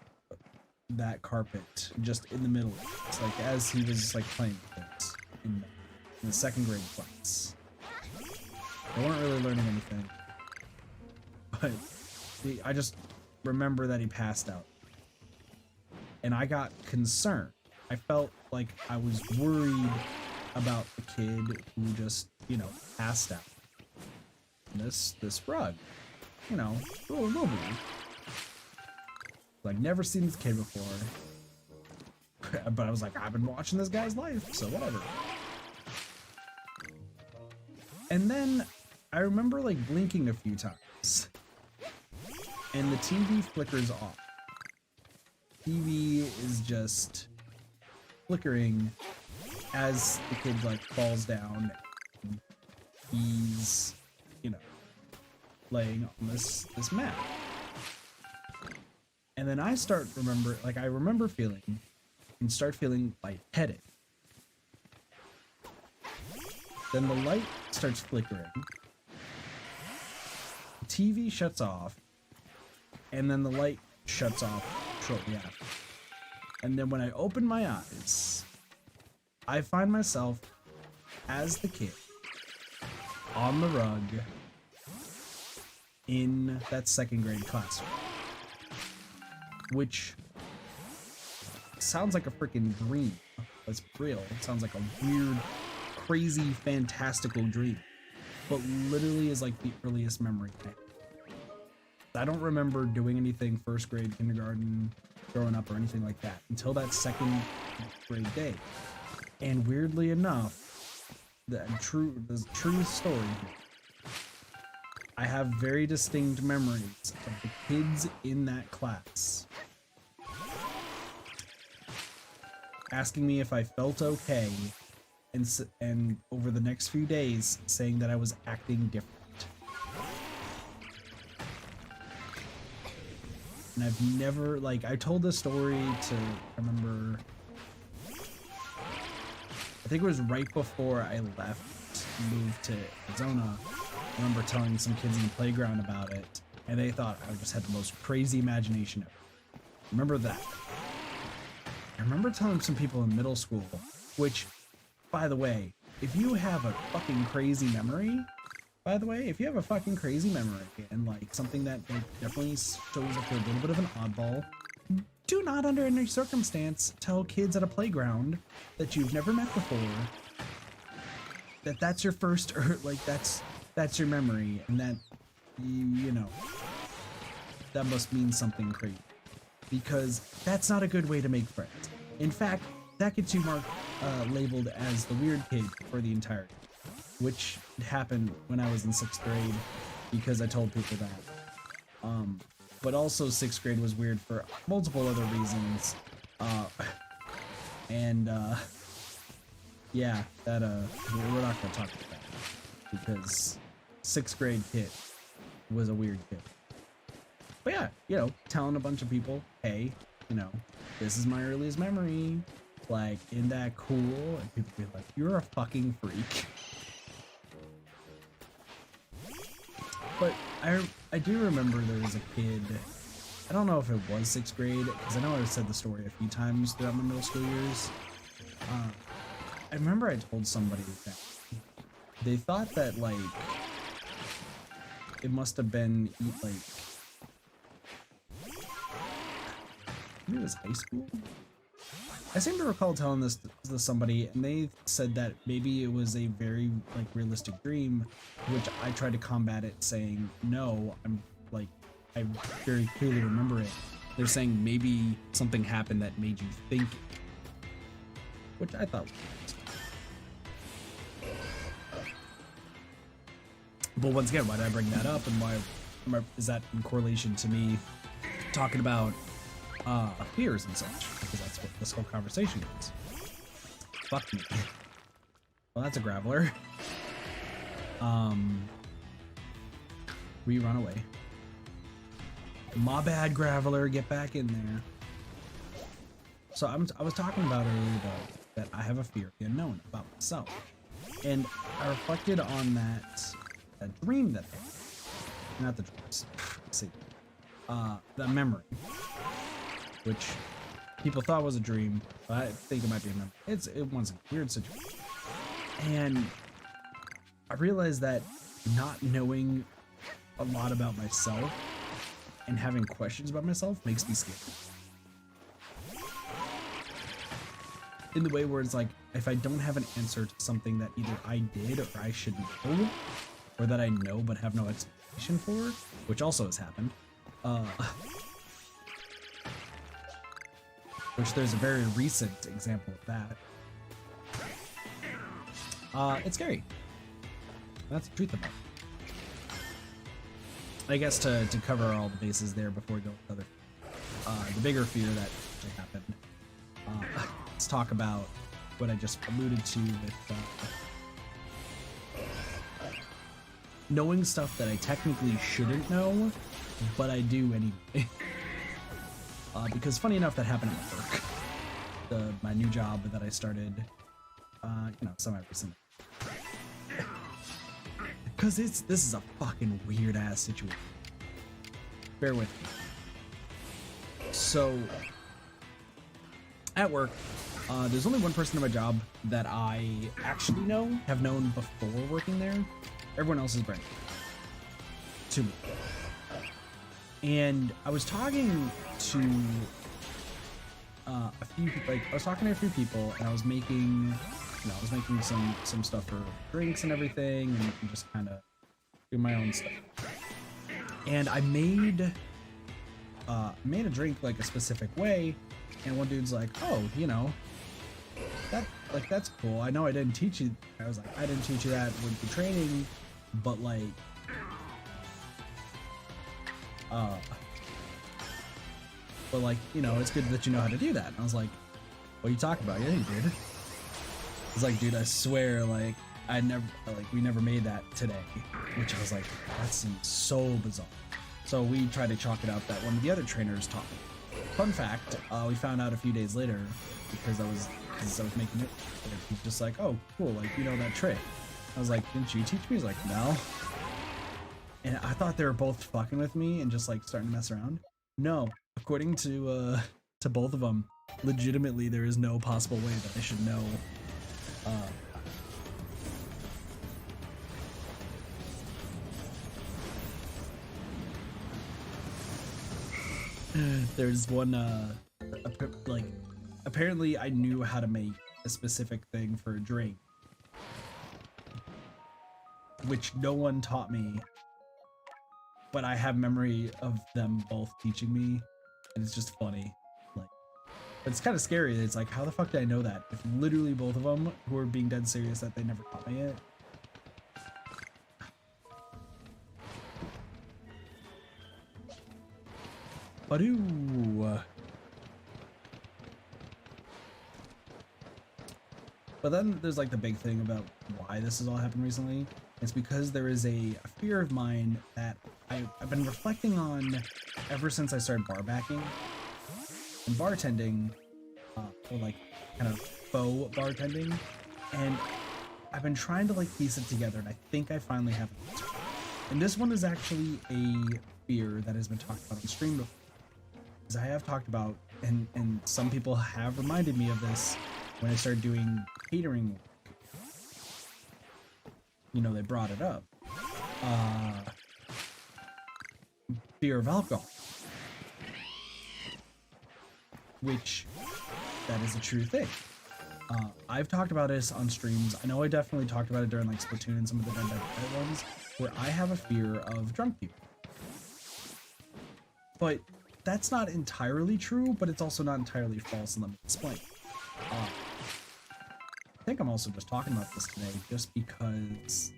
that carpet, just in the middle. It's like as he was like playing with it in the second grade class. They weren't really learning anything, but I just remember that he passed out, and I got concerned. I felt like I was worried about the kid who just, you know, passed out. This rug, you know, a little movie. Like, never seen this kid before, but I was like, I've been watching this guy's life, so whatever. And then I remember like blinking a few times, and the TV flickers off. TV is just flickering as the kid like falls down. He's, you know, laying on this mat. And then I I remember feeling lightheaded. Then the light starts flickering. The TV shuts off, and then the light shuts off shortly after. And then when I open my eyes, I find myself as the kid on the rug in that second grade classroom, which sounds like a freaking dream. It's real. It sounds like a weird, crazy, fantastical dream, but literally is like the earliest memory I have. I don't remember doing anything first grade, kindergarten, growing up, or anything like that until that second grade day. And weirdly enough, the true story here, I have very distinct memories of the kids in that class asking me if I felt okay, and over the next few days saying that I was acting different. And I've never, like, I told this story to, I remember, I think it was right before I left, moved to Arizona. I remember telling some kids in the playground about it, and they thought I just had the most crazy imagination ever. Remember that. I remember telling some people in middle school, which, by the way, if you have a fucking crazy memory, and like something that like, definitely shows up a little bit of an oddball, do not under any circumstance tell kids at a playground that you've never met before that that's your first, or like that's your memory, and that you know that must mean something crazy, because that's not a good way to make friends. In fact, that gets you labeled as the weird kid for the entirety, which happened when I was in 6th grade because I told people that. But also 6th grade was weird for multiple other reasons. Yeah, that we're not gonna talk about that because sixth grade kid was a weird kid. But yeah, you know, telling a bunch of people, hey, you know, this is my earliest memory. Like, isn't that cool? And people be like, you're a fucking freak. But I do remember there was a kid, I don't know if it was sixth grade, because I know I've said the story a few times throughout my middle school years. I remember I told somebody that they thought that, like, it must have been, like, maybe it was high school? I seem to recall telling this to somebody, and they said that maybe it was a very, like, realistic dream, which I tried to combat it saying, no, I very clearly remember it. They're saying maybe something happened that made you think it, which I thought was interesting. But once again, why did I bring that up, and why is that in correlation to me talking about fears and such? Because that's what this whole conversation is. Fuck me. Well, that's a graveler. We run away. My bad, graveler. Get back in there. So I was talking about earlier though that I have a fear of the unknown about myself, and I reflected on that dream that I had. Not the dreams. See, the memory, which people thought was a dream, but I think it might be a memory. It was a weird situation, and I realized that not knowing a lot about myself and having questions about myself makes me scared. In the way where it's like, if I don't have an answer to something that either I did or I should know, or that I know but have no explanation for, which also has happened, which there's a very recent example of that. It's scary. That's the truth about it. I guess to cover all the bases there before we go with the bigger fear that actually happened. Let's talk about what I just alluded to with knowing stuff that I technically shouldn't know, but I do anyway. Because funny enough, that happened at work. My new job that I started, semi-recently. Because this is a fucking weird ass situation. Bear with me. So, at work, there's only one person in my job that I actually have known before working there. Everyone else is brand new to me. And I was talking to a few people, and I was making some stuff for drinks and everything, and just kind of do my own stuff. And I made a drink like a specific way, and one dude's like, "Oh, that's cool. I know I didn't teach you." I was like, "I didn't teach you that with the training, but like, it's good that you know how to do that." And I was like, "What are you talking about? Yeah, you did." It's like, dude, I swear, like, we never made that today. Which I was like, that seems so bizarre. So we tried to chalk it up that one of the other trainers taught me. Fun fact, we found out a few days later, because I was making it, he's just like, "Oh, cool, like, you know that trick." I was like, "Didn't you teach me?" He's like, "No." And I thought they were both fucking with me and just like starting to mess around. No, according to both of them, legitimately there is no possible way that I should know. There's one, apparently I knew how to make a specific thing for a drink, which no one taught me, but I have memory of them both teaching me, and it's just funny. Like, it's kind of scary. It's like, how the fuck did I know that? If literally both of them, who are being dead serious, that they never taught me it. But then there's like the big thing about why this has all happened recently. It's because there is a fear of mine that I've been reflecting on ever since I started bar backing and bartending, or like kind of faux bartending, and I've been trying to like piece it together, and I think I finally have it. And this one is actually a fear that has been talked about on stream before, because I have talked about, and some people have reminded me of this when I started doing catering work. You know, they brought it up. Fear of alcohol. Which, that is a true thing. I've talked about this on streams. I know I definitely talked about it during like Splatoon and some of the other ones, where I have a fear of drunk people. But that's not entirely true, but it's also not entirely false, and let me explain. I think I'm also just talking about this today just because,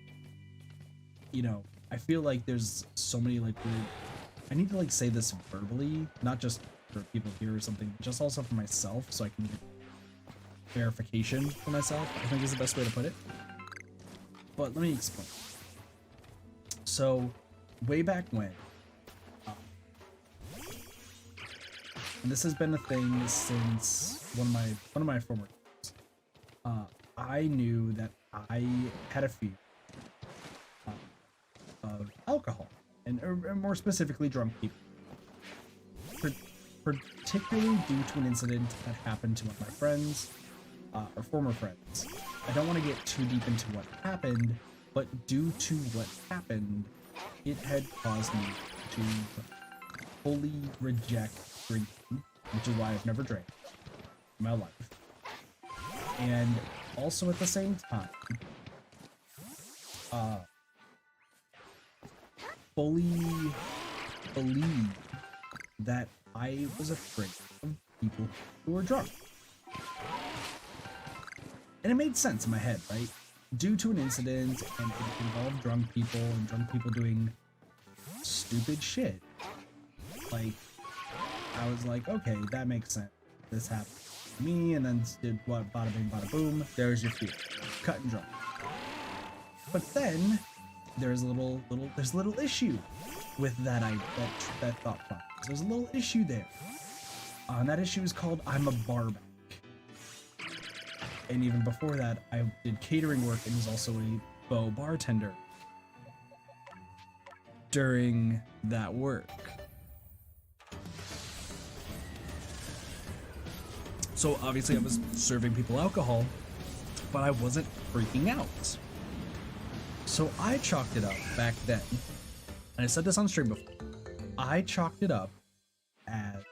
you know, I feel like there's so many like weird, I need to like say this verbally, not just for people here or something, just also for myself, so I can get verification for myself, I think is the best way to put it. But let me explain. So way back when, and this has been a thing since one of my former jobs, I knew that I had a fear of alcohol, and or more specifically drunk people, particularly due to an incident that happened to one of my friends, or former friends. I don't want to get too deep into what happened, but due to what happened, it had caused me to fully reject drinking, which is why I've never drank in my life. And also at the same time, fully believe that I was afraid of people who were drunk. And it made sense in my head, right? Due to an incident, and it involved drunk people, and drunk people doing stupid shit. Like, I was like, okay, that makes sense. This happened to me, and then did what, bada bing, bada boom, there's your fear. Cut and dry. But then, there's a little issue with that thought process. There's a little issue there. And that issue is called I'm a barback. And even before that, I did catering work and was also a faux bartender during that work. So obviously I was serving people alcohol, but I wasn't freaking out. So I chalked it up back then, and I said this on stream before, I chalked it up as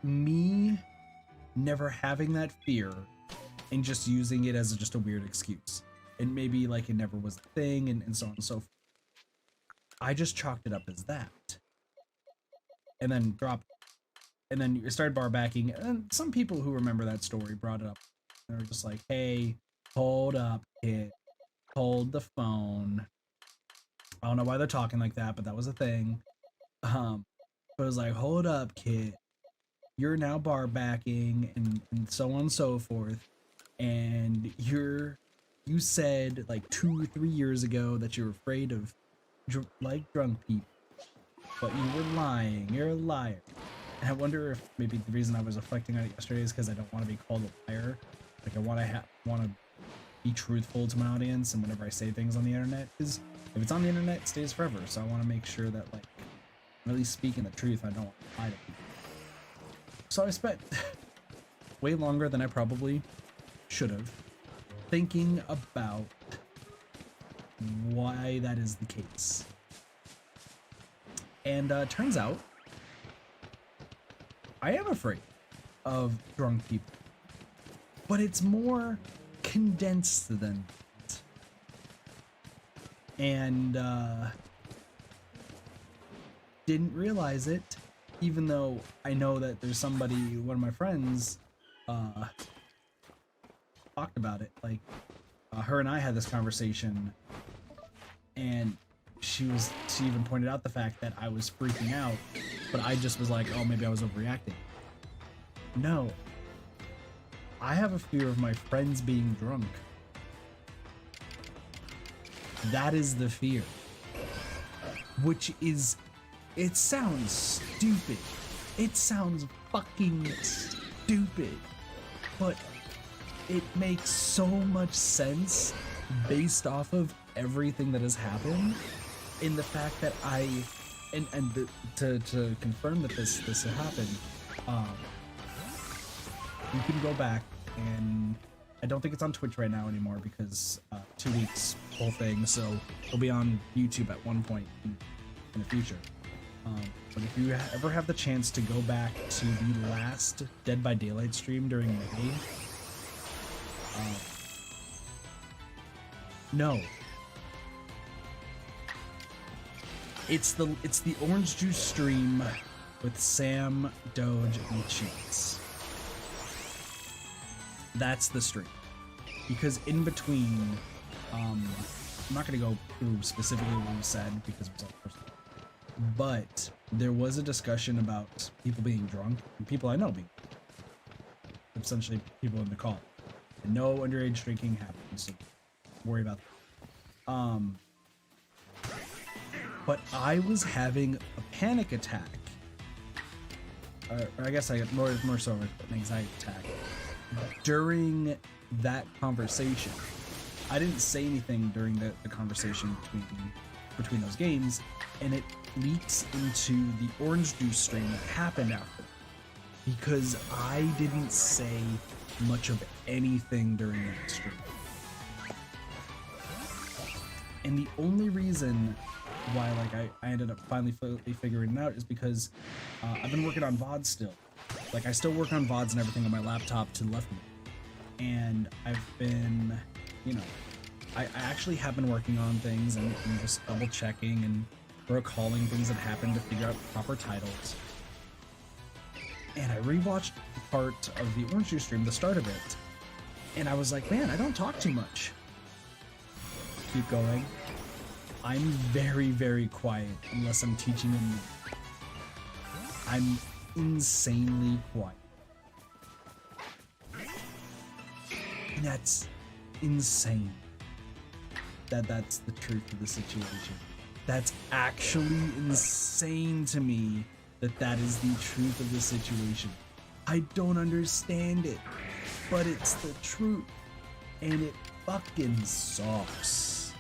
me never having that fear and just using it as just a weird excuse. And maybe like it never was a thing, and so on and so forth. I just chalked it up as that. And then dropped it. And then you started bar backing, and some people who remember that story brought it up. They were just like, hey, hold up, kid. Hold the phone. I don't know why they're talking like that, but that was a thing. But it was like, hold up, kid. You're now bar backing, and so on and so forth. And you said like 2 or 3 years ago that you were afraid of drunk people, but you were lying. You're a liar. And I wonder if maybe the reason I was reflecting on it yesterday is because I don't want to be called a liar. Like I want to be truthful to my audience, and whenever I say things on the internet, because if it's on the internet, it stays forever. So I want to make sure that like I'm at least speaking the truth. I don't want to lie to people. So I spent way longer than I probably should have thinking about why that is the case. And turns out I am afraid of drunk people, but it's more condensed than that. And didn't realize it, even though I know that there's somebody, one of my friends, talked about it. Like, her and I had this conversation, and she even pointed out the fact that I was freaking out, but I just was like, oh, maybe I was overreacting. No. I have a fear of my friends being drunk, That is the fear. Which is, it sounds stupid. It sounds fucking stupid. But it makes so much sense based off of everything that has happened, in the fact that to confirm that this happened, you can go back, and I don't think it's on Twitch right now anymore because 2 weeks whole thing, so it'll be on YouTube at one point in the future. But if you ever have the chance to go back to the last Dead by Daylight stream during May, no, it's the orange juice stream with Sam, Doge, and Cheats. That's the stream. Because in between, I'm not going to go through specifically what was said because it was all personal, but there was a discussion about people being drunk, and people I know being essentially people in the call. And no underage drinking happens, so worry about that. But I was having a panic attack. Or I guess I got more so an anxiety attack during that conversation. I didn't say anything during the conversation between those games, and it leaks into the orange juice stream that happened after, because I didn't say much of anything during that stream. And the only reason why I ended up finally figuring it out is because I've been working on VODs still. Like, I still work on VODs and everything on my laptop to the left of me. And I've been, I actually have been working on things and just double checking and recalling things that happened to figure out proper titles. And I rewatched part of the Orange Juice stream, the start of it, and I was like, man, I don't talk too much. Keep going. I'm very, very quiet unless I'm teaching them. I'm insanely quiet. And that's insane. That's the truth of the situation. That's actually insane to me that is the truth of the situation. I don't understand it, but it's the truth, and it fucking sucks.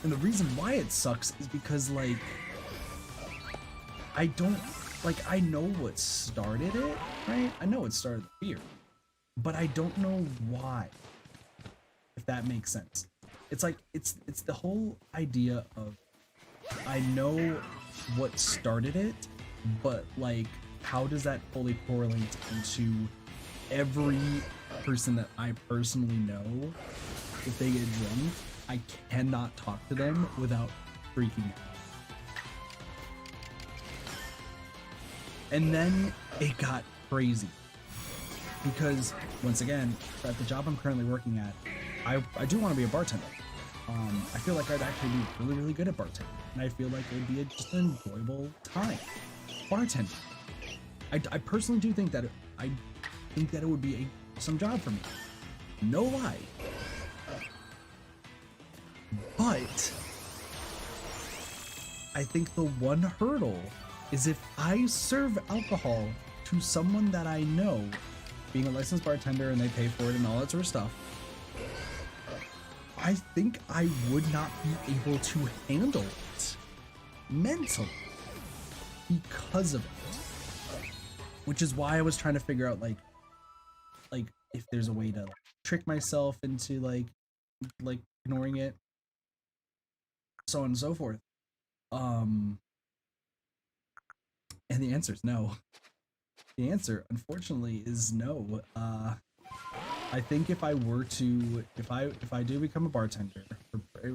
And the reason why it sucks is because, I know what started it, right? I know it started the fear, but I don't know why, if that makes sense. It's like, it's the whole idea of, I know what started it, but how does that fully correlate into every person that I personally know? If they get drunk, I cannot talk to them without freaking out. And then it got crazy. Because, once again, at the job I'm currently working at, I do want to be a bartender. I feel like I'd actually be really, really good at bartending. And I feel like it would be just an enjoyable time. Bartending. I personally do think that it would be some job for me. No lie. But I think the one hurdle is if I serve alcohol to someone that I know, being a licensed bartender and they pay for it and all that sort of stuff, I think I would not be able to handle it mentally because of it. Which is why I was trying to figure out if there's a way to trick myself into ignoring it, so on and so forth. And the answer is no. The answer, unfortunately, is no. I think if I were to, if I do become a bartender,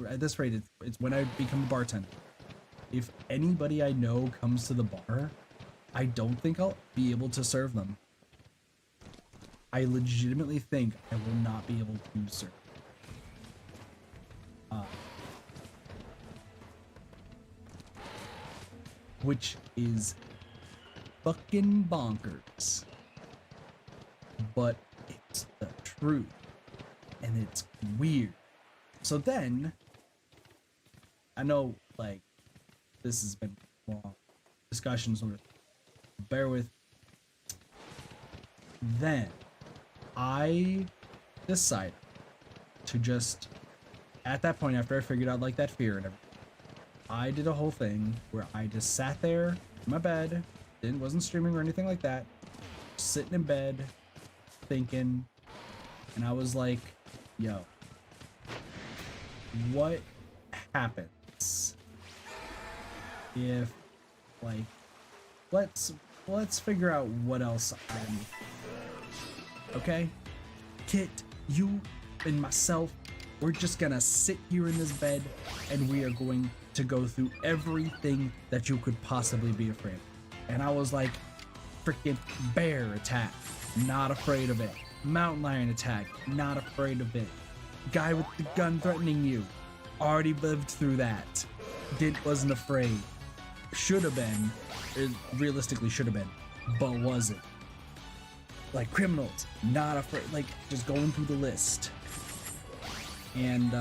at this rate, it's when I become a bartender. If anybody I know comes to the bar, I don't think I'll be able to serve them. I legitimately think I will not be able to serve. Which is fucking bonkers. But it's the truth. and it's weird. So then, I know, like, this has been long discussions with, bear with. Then, I decided to just, at that point, after I figured out, like, that fear and everything, I did a whole thing where I just sat there in my bed, wasn't streaming or anything like that, sitting in bed, thinking, and I was like, yo, what happens if, like, let's figure out what else I'm, okay? Kit, you and myself, we're just gonna sit here in this bed and we are going to go through everything that you could possibly be afraid of. And I was like, freaking bear attack, not afraid of it. Mountain lion attack, not afraid of it. Guy with the gun threatening you, already lived through that. Wasn't afraid. Should have been, it realistically should have been, but wasn't. Like criminals, not afraid, like just going through the list. And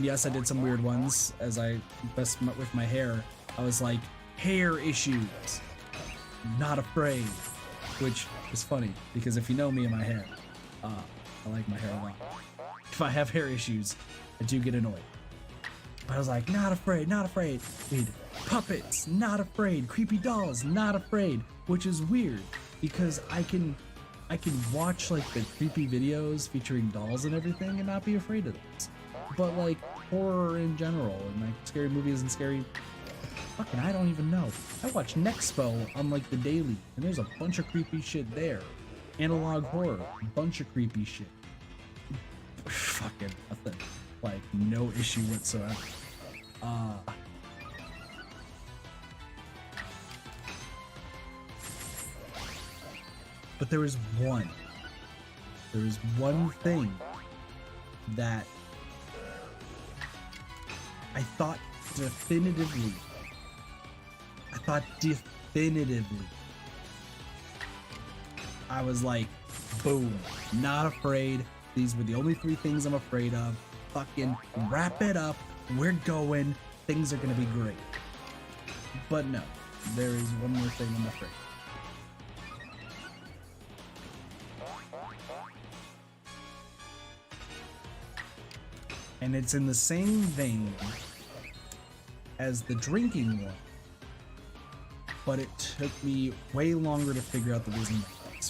yes, I did some weird ones as I messed with my hair. I was like, hair issues, not afraid, which is funny because if you know me and my hair, I like my hair a lot. If I have hair issues, I do get annoyed. But I was like, not afraid, not afraid. Dude, puppets, not afraid. Creepy dolls, not afraid. Which is weird because I can watch like the creepy videos featuring dolls and everything and not be afraid of those. But like horror in general and like scary movies and scary, fucking I don't even know. I watch Nexpo on like the daily and there's a bunch of creepy shit there. Analog horror, a bunch of creepy shit. Fucking nothing. Like no issue whatsoever. But there was one thing that I thought definitively, I was like, boom, not afraid. These were the only 3 things I'm afraid of. Fucking wrap it up. We're going. Things are gonna be great. But no, there is one more thing I'm afraid of. And it's in the same vein as the drinking one, but it took me way longer to figure out the reason why.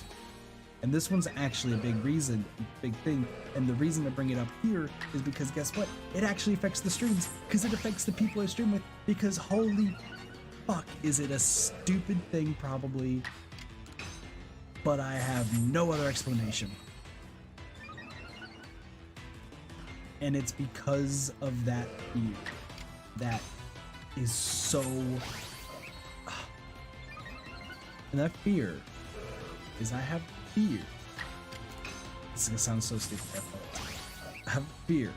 And this one's actually a big reason, big thing. And the reason to bring it up here is because guess what? It actually affects the streams because it affects the people I stream with because holy fuck, is it a stupid thing probably, but I have no other explanation. And it's because of that fear that is so... And that fear is I have fear. This is gonna sound so stupid. I have fear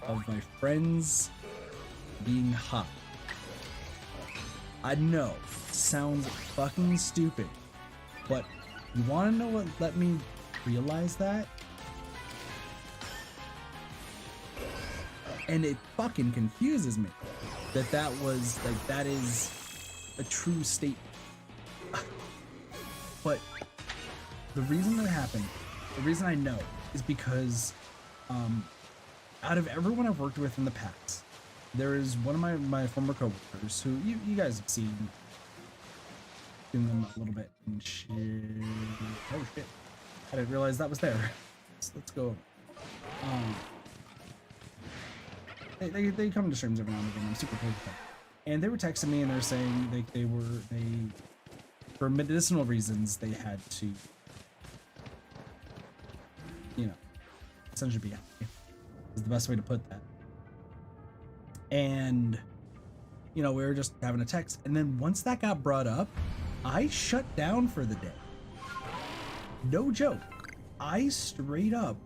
of my friends being hot. I know, sounds fucking stupid, but you wanna know what let me realize that? And it fucking confuses me that was like, that is a true statement. But the reason that happened, the reason I know is because out of everyone I've worked with in the past, there is one of my former coworkers who you guys have seen them a little bit and shit. Oh shit, I didn't realize that was there. So let's go. They come to streams every now and again. I'm super cool with them. And they were texting me and they're saying they for medicinal reasons they had to, you know, essentially be happy is the best way to put that. And you know, we were just having a text, and then once that got brought up, I shut down for the day. No joke. I straight up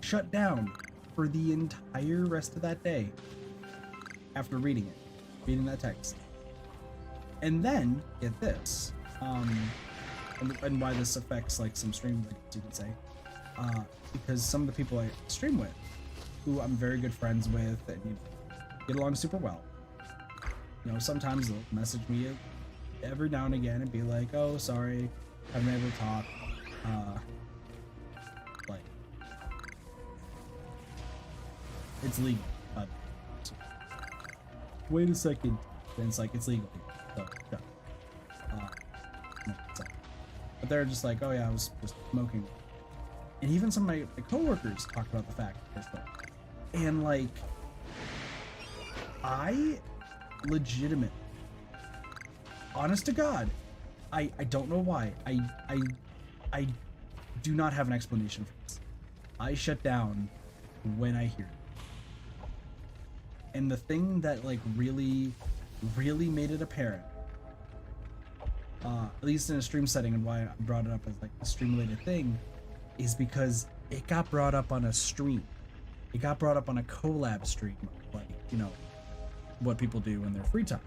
shut down for the entire rest of that day after reading that text. And then, get this, and why this affects like some stream, like you could say, because some of the people I stream with, who I'm very good friends with, and you know, get along super well. You know, sometimes they'll message me every now and again and be like, "Oh, sorry, haven't been able to talk." Like, it's legal. So, wait a second. Then it's like it's legal. So, shut up. No, so. But they're just like, "Oh yeah, I was just smoking." And even some of my coworkers talk about the fact that they smoke. And like, I legitimate, honest to God, I don't know why. I do not have an explanation for this. I shut down when I hear it. And the thing that like really made it apparent, at least in a stream setting, and why I brought it up as like a stream related thing, is because it got brought up on a stream. It got brought up on a collab stream, like, you know, what people do in their free time.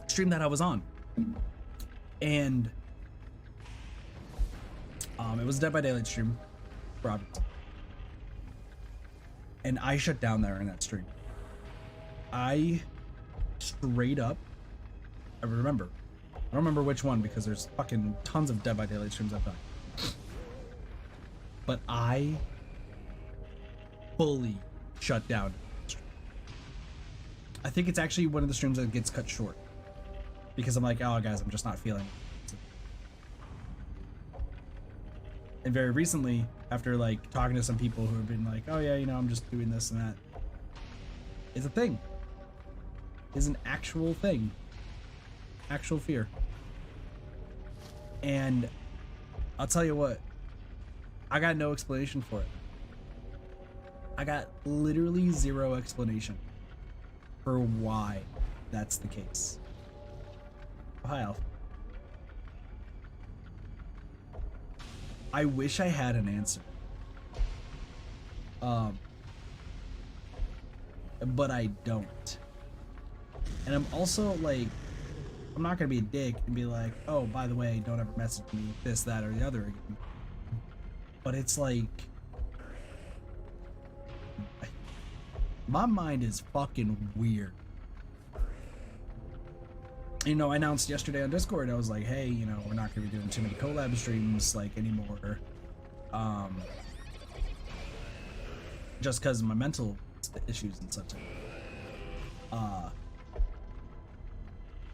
Stream that I was on. And it was a Dead by Daylight stream, Robinson. And I shut down there in that stream. I straight up, I don't remember which one because there's fucking tons of Dead by Daylight streams I've done. But I fully shut down. I think it's actually one of the streams that gets cut short because I'm like, oh guys, I'm just not feeling it. And very recently, after like talking to some people who have been like, oh yeah, you know, I'm just doing this and that, it's a thing. It's an actual thing. Actual fear. And I'll tell you what, I got no explanation for it. I got literally zero explanation for why that's the case. Oh, hi, Alpha. I wish I had an answer. But I don't. And I'm also like, I'm not gonna be a dick and be like, oh, by the way, don't ever message me this, that, or the other again. But it's like, my mind is fucking weird. You know, I announced yesterday on Discord, I was like, hey, you know, we're not gonna be doing too many collab streams like anymore. Just because of my mental issues and such.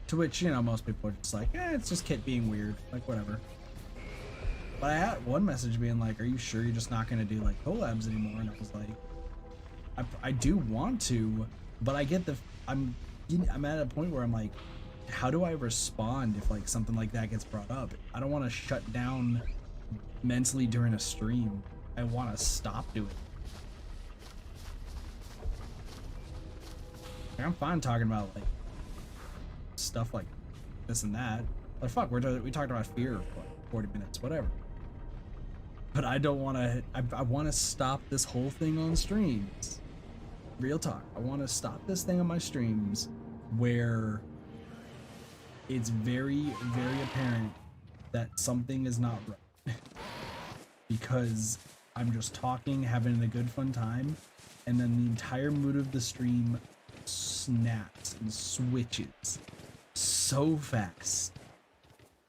To which, you know, most people are just like, it's just Kit being weird, like whatever. But I had one message being like, are you sure you're just not gonna do like collabs anymore? And I was like, I do want to, but I get I'm at a point where I'm like, how do I respond if like something like that gets brought up? I don't want to shut down mentally during a stream. I want to stop doing it. Like, I'm fine talking about like stuff like this and that, but fuck, we talked about fear for like 40 minutes, whatever. But I don't want to. I want to stop this whole thing on streams. Real talk. I want to stop this thing on my streams where it's very, very apparent that something is not right. Because I'm just talking, having a good fun time, and then the entire mood of the stream snaps and switches so fast.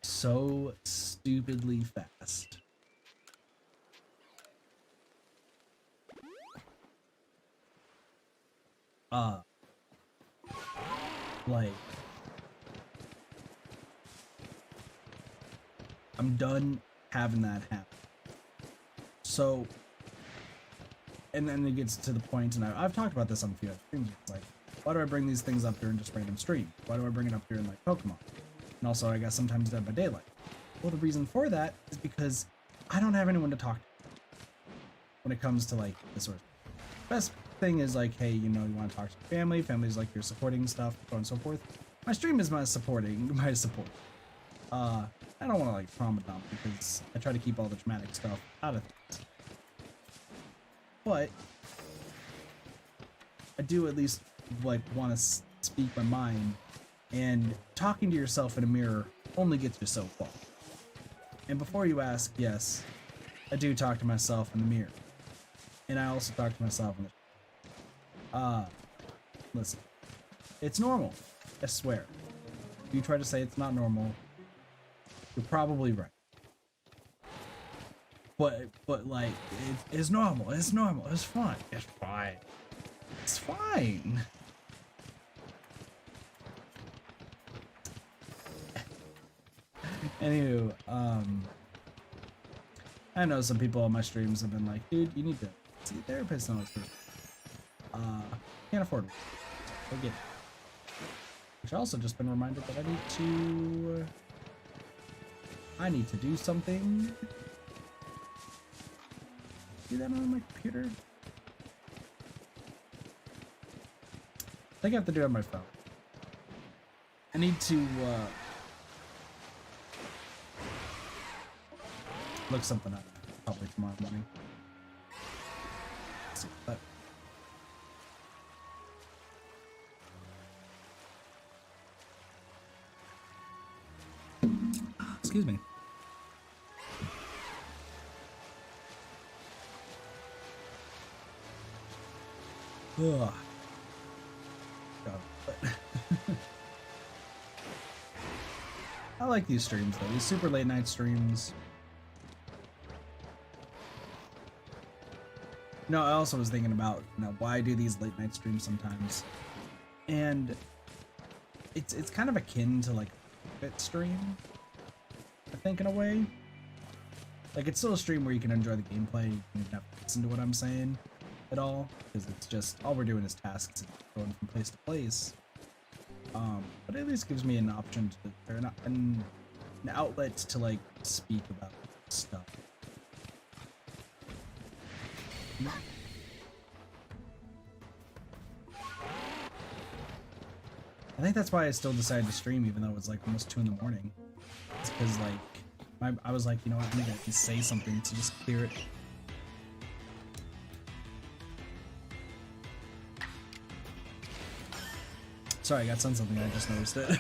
So stupidly fast. Like, I'm done having that happen. So, and then it gets to the point, and I've talked about this on a few other streams. It's like, why do I bring these things up during just random stream? Why do I bring it up during like Pokemon? And also, I guess sometimes Dead by Daylight. Well, the reason for that is because I don't have anyone to talk to when it comes to like this sort of best thing is like, hey, you know, you want to talk to your family. Family's like your supporting stuff, so on and so forth. My stream is my support. I don't want to like trauma dump because I try to keep all the dramatic stuff out of things. But I do at least like want to speak my mind And talking to yourself in a mirror only gets you so far. And before you ask, yes, I do talk to myself in the mirror. And I also talk to myself in the listen. It's normal, I swear. If you try to say it's not normal, you're probably right. But like, it's normal, it's normal, it's fine, it's fine. It's fine. Anywho, I know some people on my streams have been like, dude, you need to see a therapist on this. Can't afford it. Go get it. Which I also just been reminded that I need to do something. Do that on my computer. I think I have to do it on my phone. I need to look something up probably tomorrow morning. Let's see that. Excuse me. Ugh. I like these streams though, these super late night streams. No, I also was thinking about, why I do these late night streams sometimes. And it's kind of akin to like a fit stream, I think, in a way. Like, it's still a stream where you can enjoy the gameplay, you can have to listen to what I'm saying at all, because it's just, all we're doing is tasks and going from place to place. But it at least gives me an option to, or an outlet to like speak about stuff. I think that's why I still decided to stream, even though it was like almost 2 in the morning. It's because like I was like, you know what, I need to say something to just clear it. Sorry, I got sent something. I just noticed it.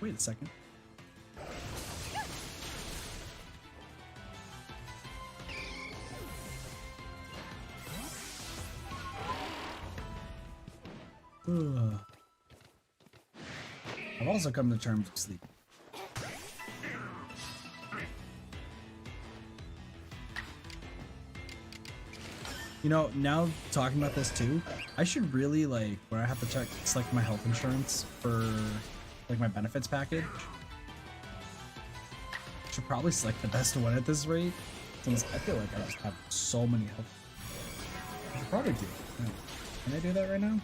Wait a second. I've also come to terms with sleep. You know, now talking about this too, I should really, like, when I have to select my health insurance for, like, my benefits package, I should probably select the best one at this rate, since I feel like I just have so many health. I should probably do it. Can I do that right now?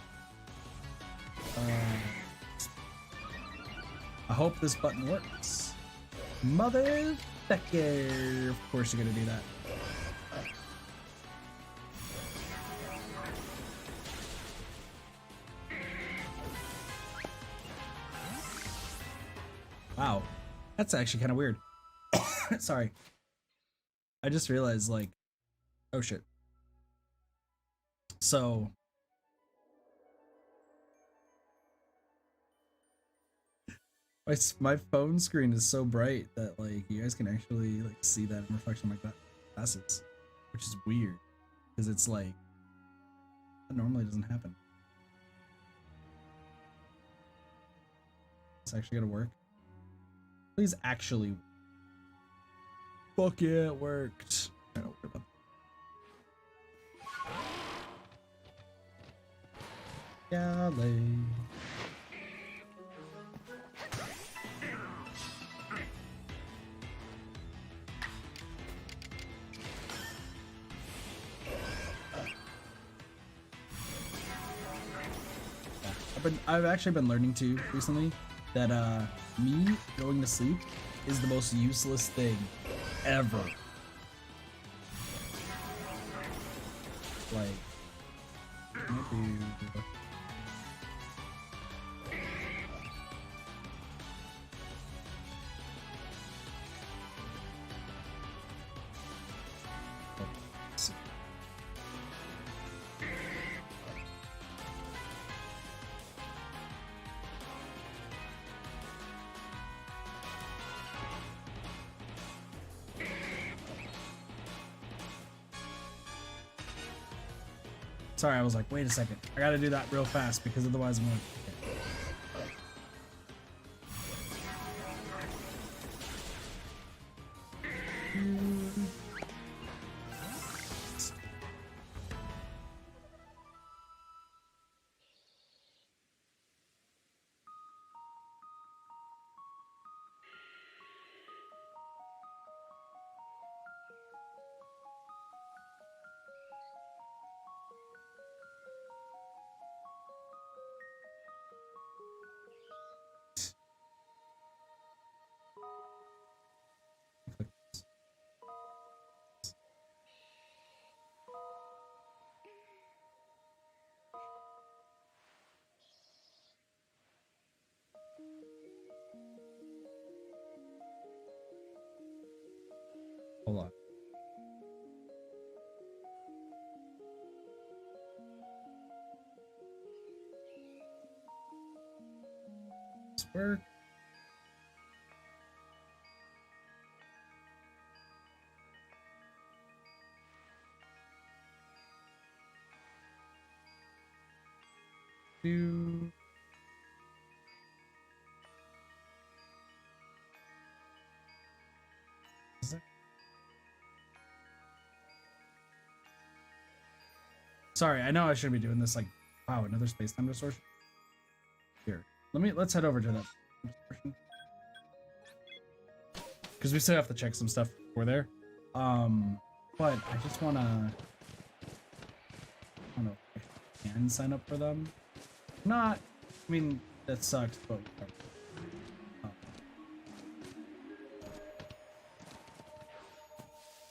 I hope this button works. Motherfucker! Of course you're gonna do that. Wow, that's actually kind of weird. Sorry. I just realized, like, oh shit. So, my phone screen is so bright that, like, you guys can actually, like, see that in reflection of my glasses, which is weird, because it's like, that normally doesn't happen. It's actually gonna work. Please actually. Fuck yeah, it worked. I don't worry about that. Golly. I've actually been learning too recently that me going to sleep is the most useless thing ever. Like, Sorry, I was like, wait a second. I gotta do that real fast because otherwise I'm gonna. Hold on. This work. Do. Is it? Sorry, I know I shouldn't be doing this. Like, wow, another space-time distortion. Here, let's head over to that distortion because we still have to check some stuff before there. But I just wanna, I don't know if I can sign up for them. Not, I mean that sucks, but.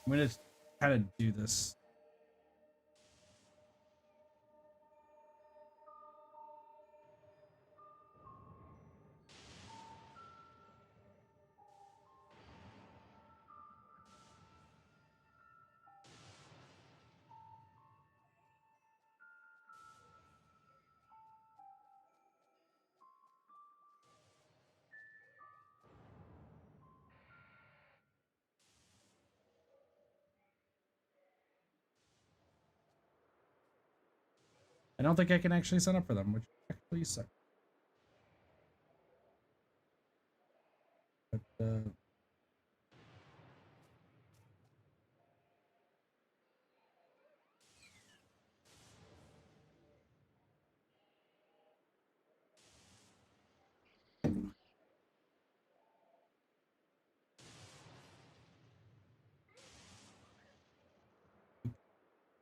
I'm gonna kind of do this. I don't think I can actually sign up for them, which actually sucks. But,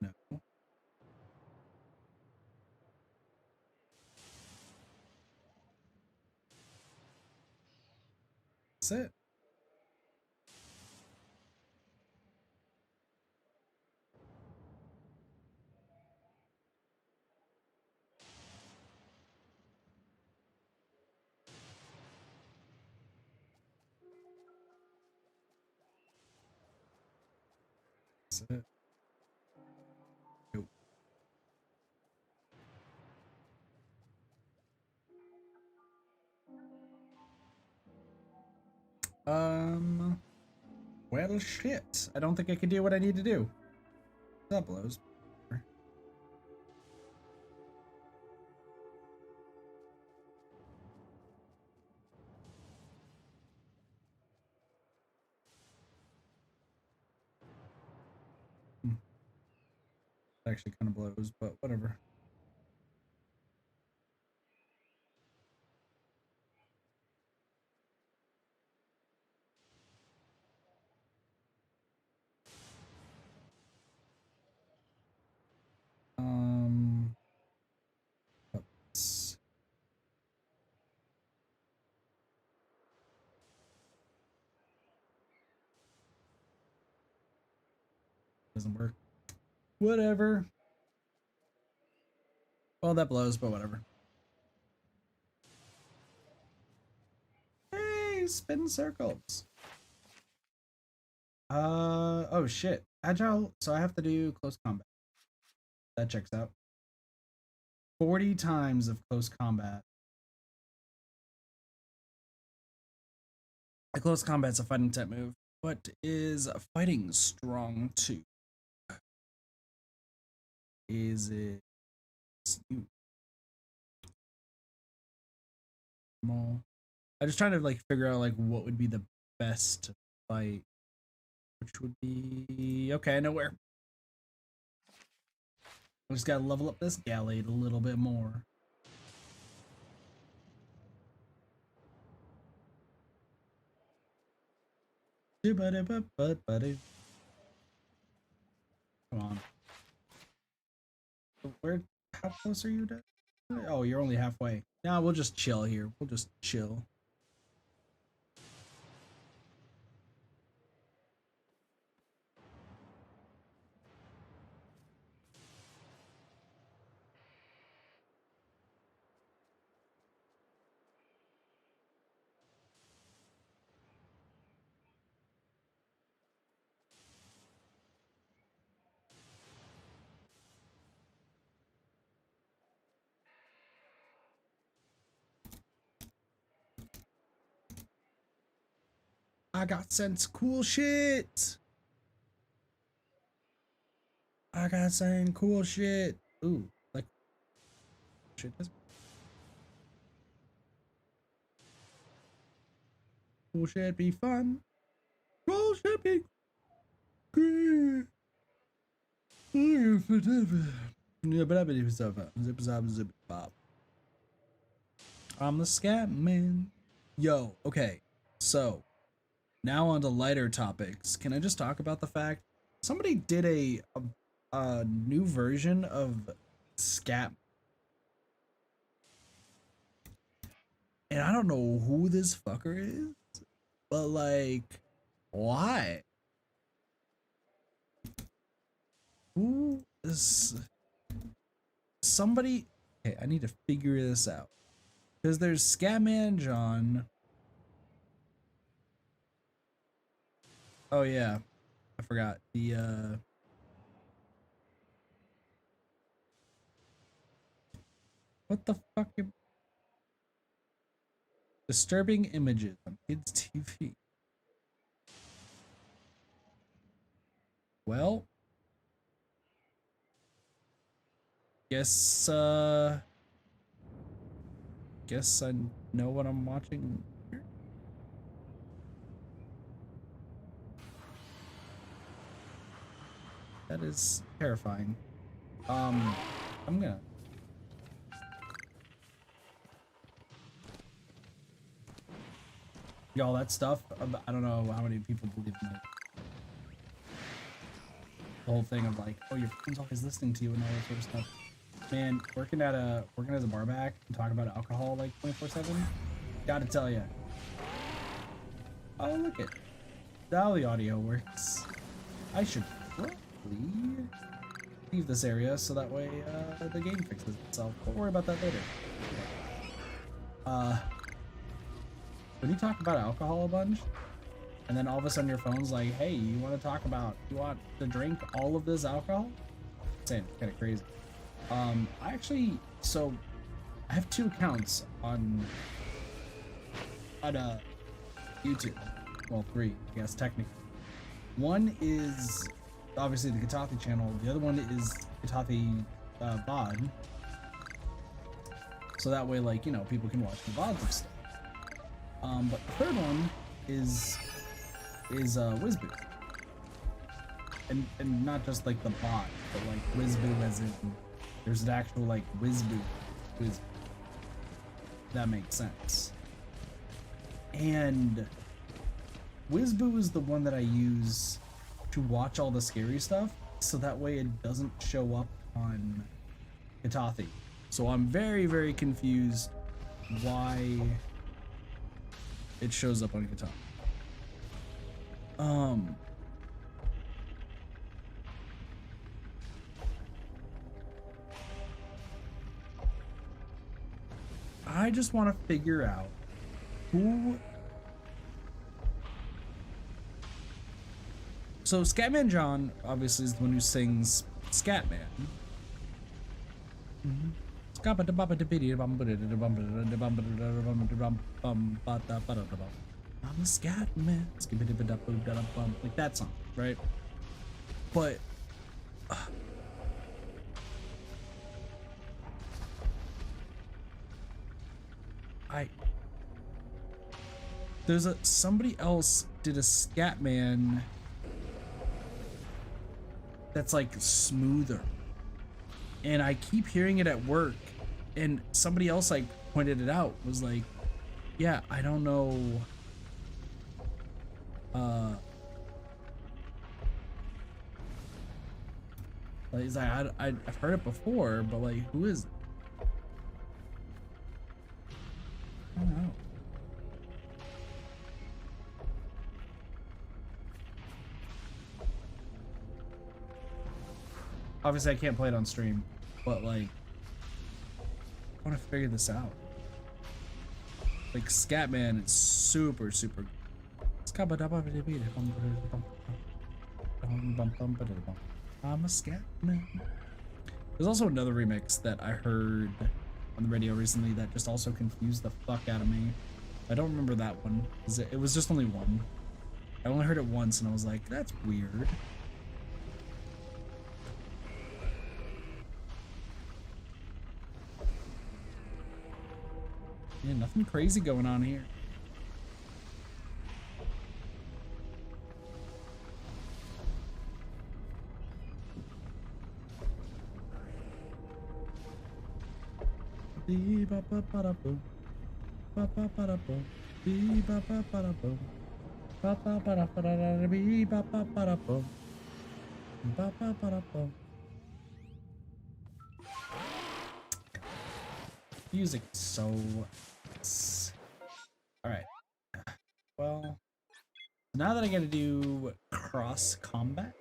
no. That's it. That's it. Nope. Well, shit. I don't think I can do what I need to do. That blows. Actually kind of blows, but whatever. Oops. Doesn't work. Whatever. Well, that blows, but whatever. Hey, spin circles. Oh shit. Agile, so I have to do close combat. That checks out. 40 times of close combat. A close combat's a fighting type move. What is fighting strong 2? Is it normal. I'm just trying to like figure out like what would be the best fight, which would be okay. Nowhere. I just gotta level up this Gallade a little bit more. Come on. Where? How close are you to? Oh, you're only halfway. Nah, we'll just chill here. We'll just chill. I got sense cool shit. I got some cool shit. Ooh, like shit. Cool shit be fun. Cool shit be great. I'm the scat man. Yo, okay. So now on to lighter topics. Can I just talk about the fact somebody did a new version of scat, and I don't know who this fucker is, but like, why? Who is somebody? Okay, I need to figure this out because there's Scatman John. Oh yeah, I forgot the what the fuck? Disturbing images on kids TV. Well, guess guess I know what I'm watching here. That is terrifying. I'm gonna y'all that stuff. I don't know how many people believe in it. The whole thing of like, oh, your friend's always listening to you and all that sort of stuff. Man, working as a bar back and talking about alcohol like 24/7. Gotta tell you. Oh, look it. Now the audio works. I should probably leave this area so that way the game fixes itself. Don't worry about that later. When you talk about alcohol a bunch, and then all of a sudden your phone's like, hey, you want to drink all of this alcohol? Insane, kind of crazy. So I have 2 accounts on YouTube. Well, 3, I guess technically. One is obviously the Katathi channel. The other one is Katathi VOD. So that way, like, you know, people can watch the VODs and stuff. But the third one is Wizboo. And not just like the bot, but like Wizboo as in there's an actual like Wizboo. That makes sense. And Wizboo is the one that I use to watch all the scary stuff, so that way it doesn't show up on Katathi. So I'm very, very confused why it shows up on Katathi. I just want to figure out who. So Scatman John obviously is the one who sings Scatman. I'm a Scatman. Like that song, right? But There's somebody else did a Scatman that's like smoother. And I keep hearing it at work, and somebody else like pointed it out, was like, yeah, I don't know. Like, he's like, I've heard it before, but like, who is it? I don't know. Obviously, I can't play it on stream, but like, I want to figure this out. Like, Scatman is super, super good. I'm a Scatman. There's also another remix that I heard on the radio recently that just also confused the fuck out of me. I don't remember that one. It was just only one. I only heard it once and I was like, that's weird. Yeah, nothing crazy going on here. Music is so... Alright. Well, now that I gotta do cross combat,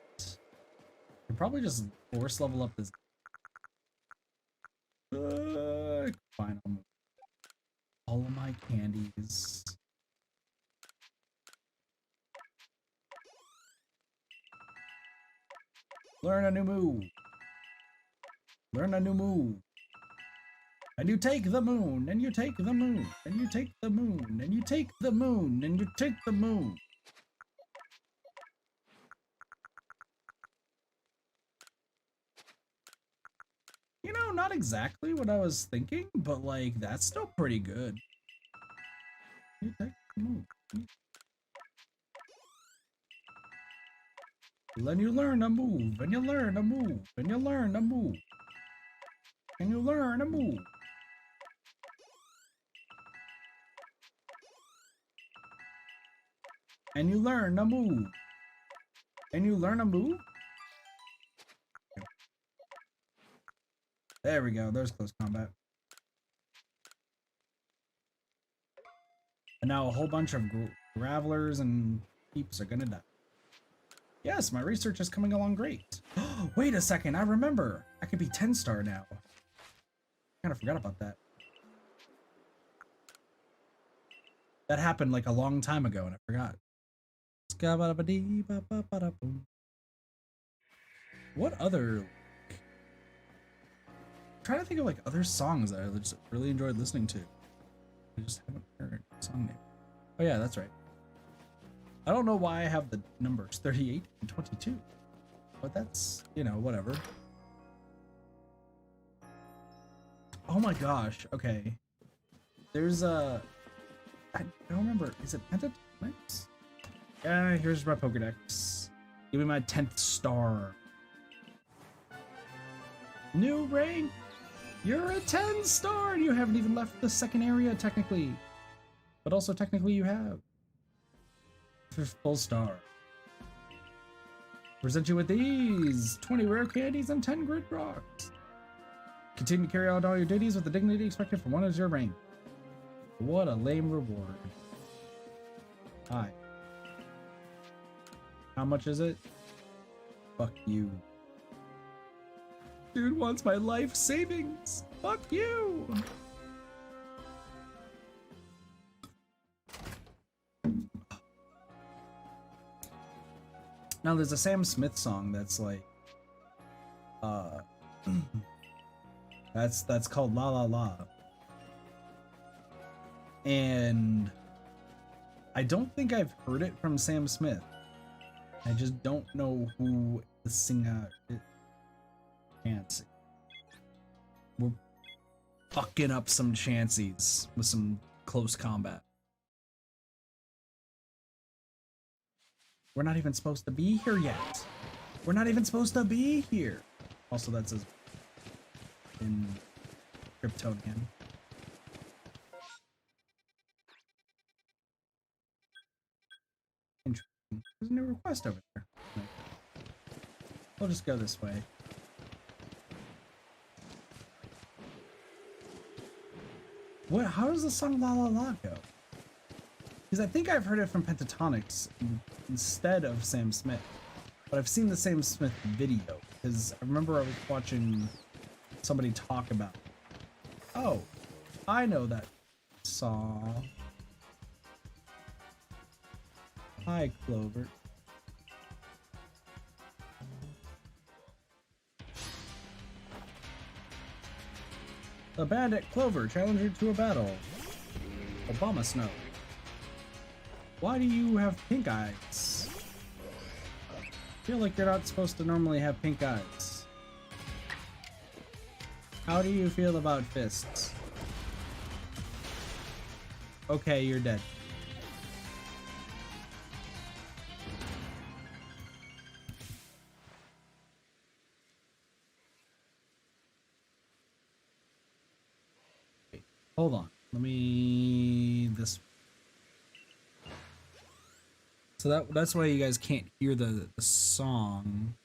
I probably just force level up this final move. All of my candies. Learn a new move. Learn a new move. And you take the moon, and you take the moon, and you take the moon, and you take the moon, and you take the moon. You know, not exactly what I was thinking, but like, that's still pretty good. You take the moon. Then you learn a move, and you learn a move, and you learn a move, and you learn a move. And you learn a move. And you learn a move? There we go, there's close combat. And now a whole bunch of gravelers and peeps are gonna die. Yes, my research is coming along great. Wait a second, I remember. I could be 10-star now. Kinda forgot about that. That happened like a long time ago and I forgot. What other... I'm trying to think of like other songs that I just really enjoyed listening to. I just haven't heard a song name. Oh yeah, that's right. I don't know why I have the numbers 38 and 22, but that's, you know, whatever. Oh my gosh, okay. There's a... I don't remember, is it Pentatonics? Yeah, here's my Pokedex. Give me my 10th star. New rank! You're a 10-star! You haven't even left the second area, technically. But also, technically, you have. 5th full star. Present you with these 20 rare candies and 10 grid rocks. Continue to carry out all your duties with the dignity expected from one of your rank. What a lame reward. Hi. How much is it? Fuck you. Dude wants my life savings. Fuck you. Now there's a Sam Smith song that's like, that's called La La La. And I don't think I've heard it from Sam Smith. I just don't know who the singer is. Can't see. We're fucking up some chances with some close combat. We're not even supposed to be here yet. We're not even supposed to be here. Also, that says in Kryptonian. Interesting. There's a new request over there. No. We'll just go this way. What? How does the song La La La go? Because I think I've heard it from Pentatonics instead of Sam Smith. But I've seen the Sam Smith video. Because I remember I was watching somebody talk about it. Oh, I know that song. Hi, Clover. The bandit Clover challenged you to a battle. Obama Snow. Why do you have pink eyes? I feel like you're not supposed to normally have pink eyes. How do you feel about fists? Okay, you're dead. Wait, hold on. Let me this. So that's why you guys can't hear the song.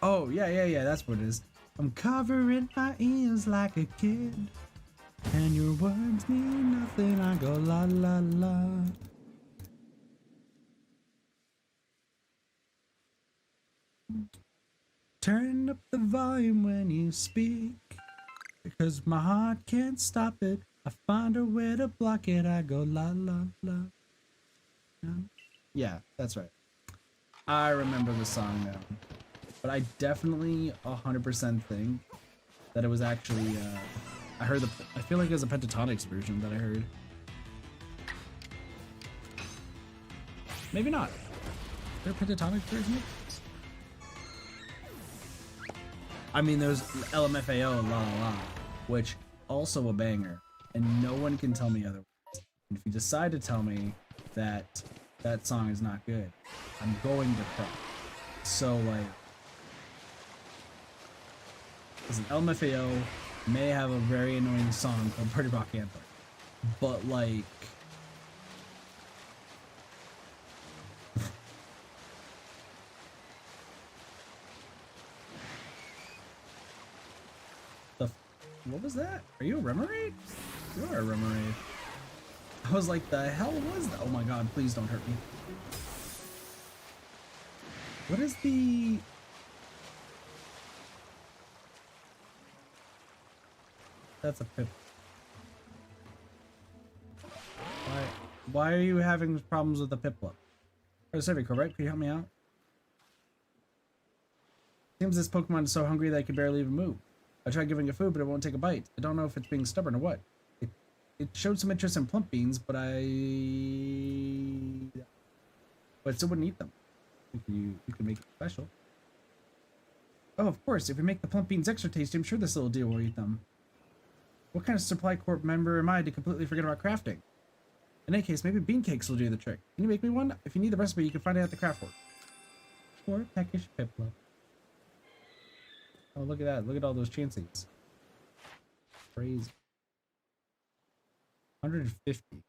Oh, yeah, that's what it is. I'm covering my ears like a kid, and your words mean nothing. I go la la la. Turn up the volume when you speak, because my heart can't stop it. I find a way to block it. I go la la la. Yeah, that's right. I remember the song now. But I definitely 100% think that it was actually, I feel like it was a Pentatonics version that I heard. Maybe not. Is there a Pentatonics version of this? I mean, there's LMFAO and La La La, which also a banger, and no one can tell me otherwise. And if you decide to tell me that that song is not good, I'm going to cry. So, like, listen, LMFAO may have a very annoying song called Party Rock Anthem, but like, what was that? Are you a Remoraid? You are a Remoraid. I was like, the hell was that? Oh my god, please don't hurt me. What is the... That's a pip. Why are you having problems with the Piplup? Pacific, correct? Can you help me out? Seems this Pokemon is so hungry that it can barely even move. I tried giving it food, but it won't take a bite. I don't know if it's being stubborn or what. It showed some interest in plump beans, but it still wouldn't eat them. You can make it special. Oh, of course. If we make the plump beans extra tasty, I'm sure this little deal will eat them. What kind of supply corp member am I to completely forget about crafting? In any case, maybe bean cakes will do the trick. Can you make me one? If you need the recipe, you can find it at the craft work. Or peckish Piplup. Oh, look at that. Look at all those chances. Crazy. 150.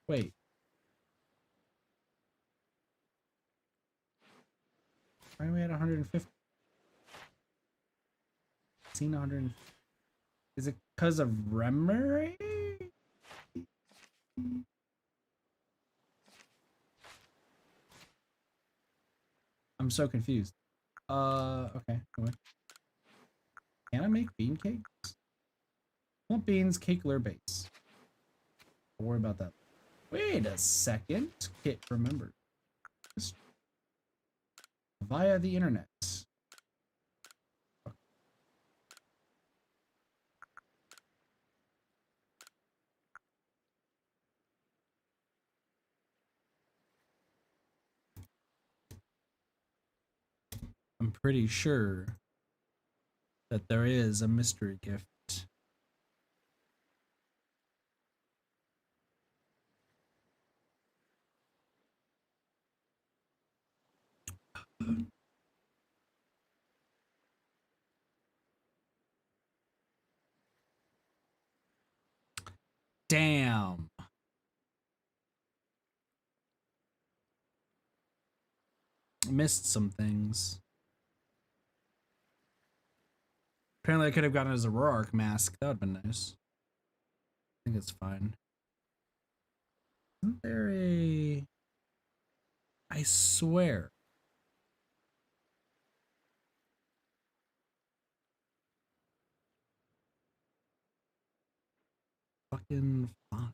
Wait. Why are we at 150? Seen 100. Is it because of Remoraid? I'm so confused. Okay. Anyway. Can I make bean cakes? Plump beans, cake lure base. Don't worry about that. Wait a second. Kit remembered. Via the internet. I'm pretty sure that there is a mystery gift. Damn. Missed some things. Apparently I could have gotten it as a Roark mask. That would have been nice. I think it's fine. Isn't there a... I swear. Fucking fine.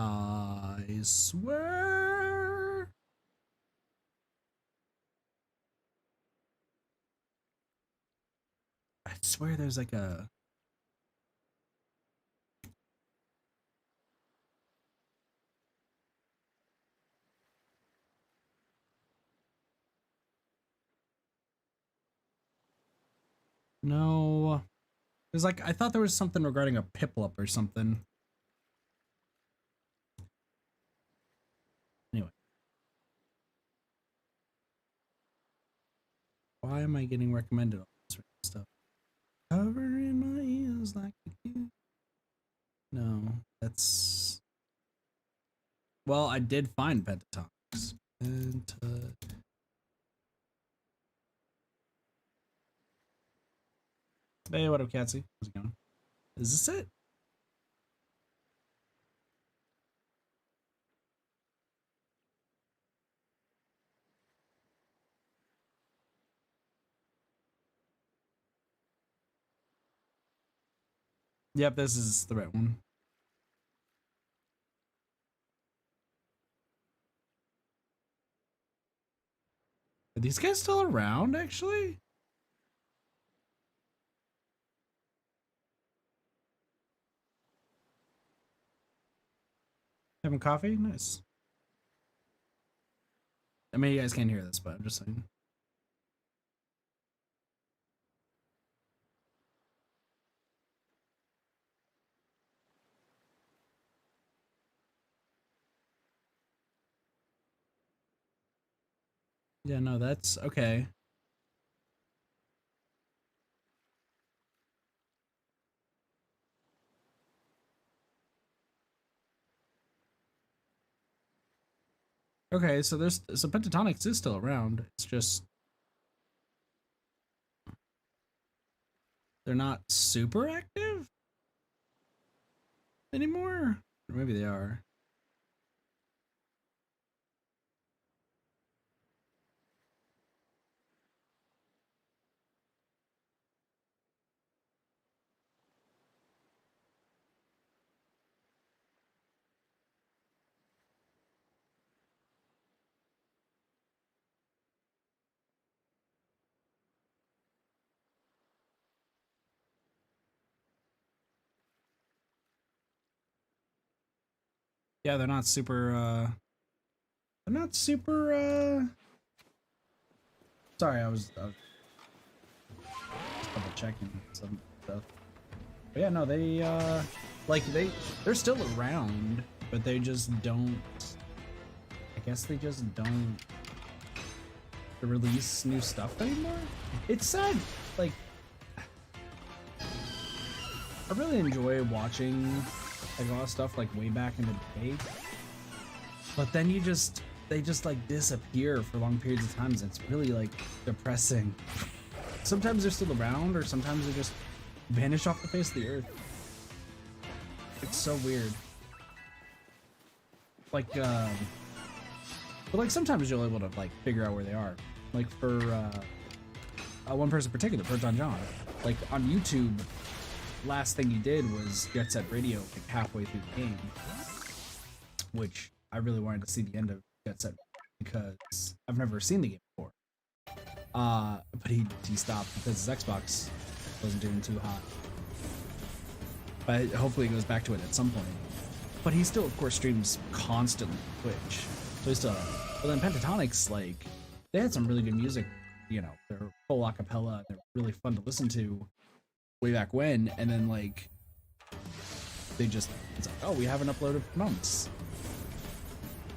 I swear. I swear there's like a... No. There's like, I thought there was something regarding a Piplup or something. Anyway. Why am I getting recommended all this stuff? Covering my ears like a kid. No, that's... Well, I did find Pentatonics. Hey, what up, Catsy? How's it going? Is this it? Yep, this is the right one. Are these guys still around, actually? Having coffee? Nice. I mean, you guys can't hear this, but I'm just saying. Yeah, no, that's okay. Okay, so Pentatonics is still around. It's just they're not super active anymore. Or maybe they are. Yeah, they're not super sorry, I was just double checking some stuff. But yeah, no, they like they're still around, but they just don't, I guess they just don't release new stuff anymore. It's sad. Like, I really enjoy watching like a lot of stuff like way back in the day, but then they just like disappear for long periods of times. It's really like depressing. Sometimes they're still around, or sometimes they just vanish off the face of the earth. It's so weird. Like but like sometimes you're able to like figure out where they are. Like for one person in particular, Proton John. Like on YouTube, last thing he did was Jet Set Radio like halfway through the game, which I really wanted to see the end of Jet Set because I've never seen the game before. But he stopped because his Xbox wasn't doing too hot. But hopefully he goes back to it at some point. But he still, of course, streams constantly on Twitch. So he's still. But then Pentatonics, like, they had some really good music. You know, they're full acapella. They're really fun to listen to way back when. And then, like, they just, it's like, oh, we haven't uploaded for months.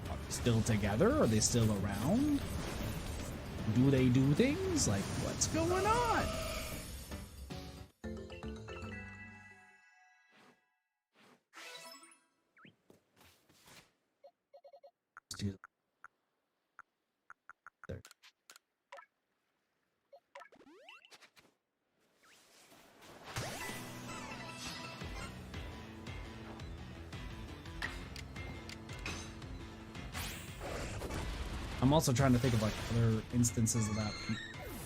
Are they still together? Are they still around? Do they do things? Like, what's going on? There. I'm also trying to think of like other instances of that.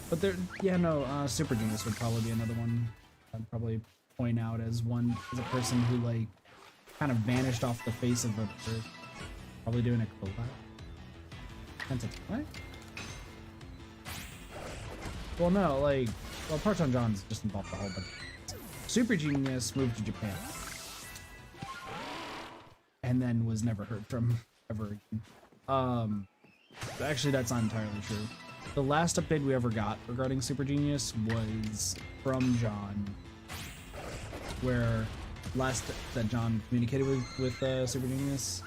But there, yeah, no, Super Genius would probably be another one I'd probably point out as one, as a person who like kind of vanished off the face of the earth. Probably doing a collab. What? Well, no, like, well, Part-Time John's just involved a whole bunch. Super Genius moved to Japan. And then was never heard from ever again. Actually, that's not entirely true. The last update we ever got regarding Super Genius was from John, where last that John communicated with Super Genius,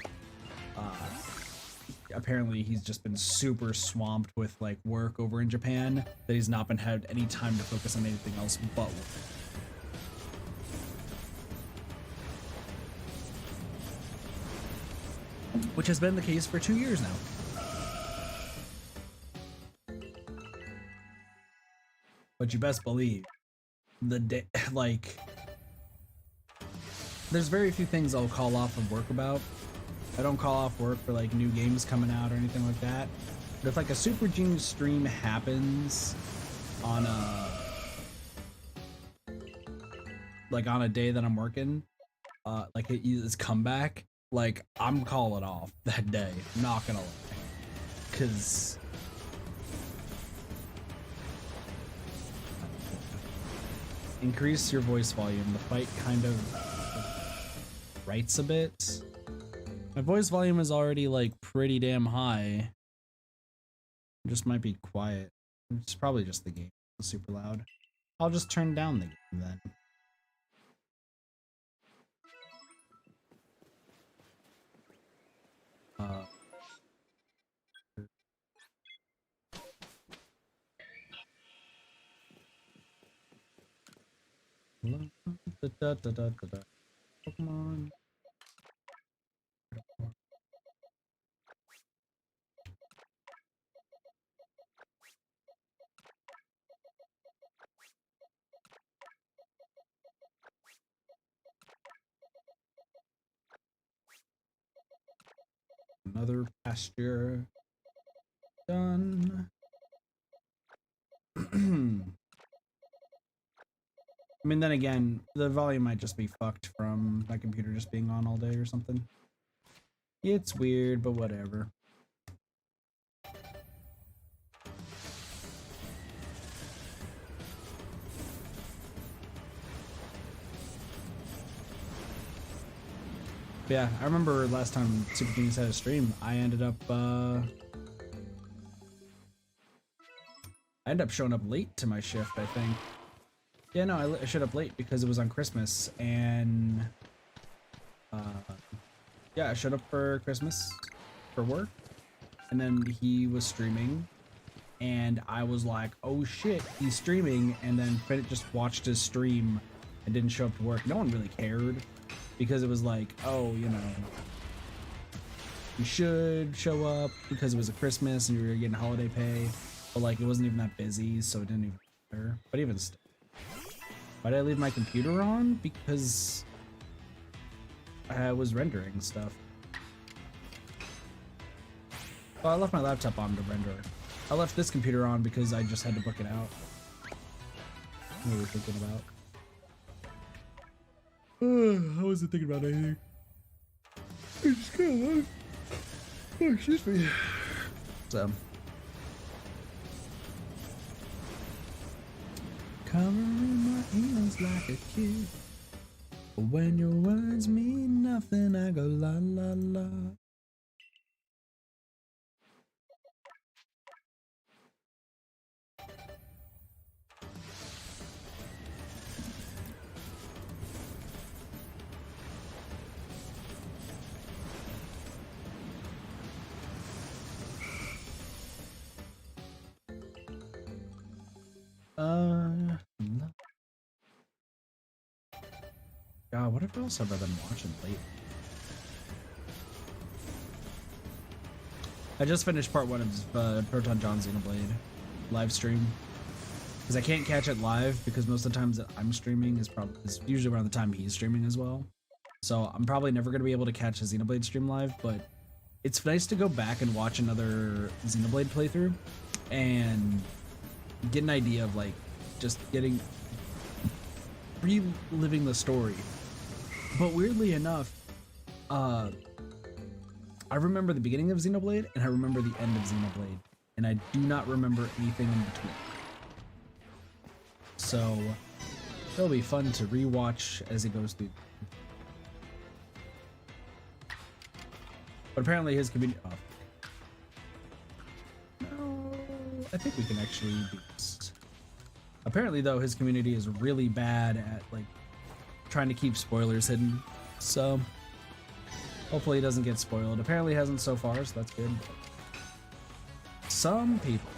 apparently he's just been super swamped with like work over in Japan that he's not been had any time to focus on anything else but work. Which has been the case for 2 years now. But you best believe the day, like, there's very few things I'll call off of work about. I don't call off work for like new games coming out or anything like that. But if like a Super Genius stream happens on a day that I'm working, like it's comeback, like I'm calling off that day. I'm not gonna lie, because increase your voice volume. The fight kind of writes a bit. My voice volume is already like pretty damn high. It just might be quiet. It's probably just the game. It's super loud. I'll just turn down the game then. Pokemon. Another pasture done. I mean, then again, the volume might just be fucked from my computer just being on all day or something. It's weird, but whatever. Yeah, I remember last time Super Genius had a stream, I ended up showing up late to my shift, I think. Yeah, no, I showed up late because it was on Christmas, and yeah, I showed up for Christmas for work, and then he was streaming, and I was like, oh shit, he's streaming, and then just watched his stream and didn't show up to work. No one really cared, because it was like, oh, you know, you should show up because it was a Christmas and you were getting holiday pay, but like it wasn't even that busy, so it didn't even matter. But even still, why did I leave my computer on? Because I was rendering stuff. Oh, I left my laptop on to render. I left this computer on because I just had to book it out. What were we thinking about? I wasn't thinking about anything. I just kind of oh, excuse me. So, covering my ears like a kid. When your words mean nothing, I go la la la. God, what else have I been watching lately? I just finished part 1 of Proton John Xenoblade live stream. Because I can't catch it live because most of the times that I'm streaming is usually around the time he's streaming as well. So I'm probably never going to be able to catch a Xenoblade stream live, but it's nice to go back and watch another Xenoblade playthrough and get an idea of like just reliving the story. But weirdly enough, I remember the beginning of Xenoblade and I remember the end of Xenoblade, and I do not remember anything in between. So it'll be fun to rewatch as it goes through. But apparently his community. Oh. No, I think we can actually do this. Apparently, though, his community is really bad at like trying to keep spoilers hidden. So hopefully he doesn't get spoiled. Apparently he hasn't so far, so that's good. Some people.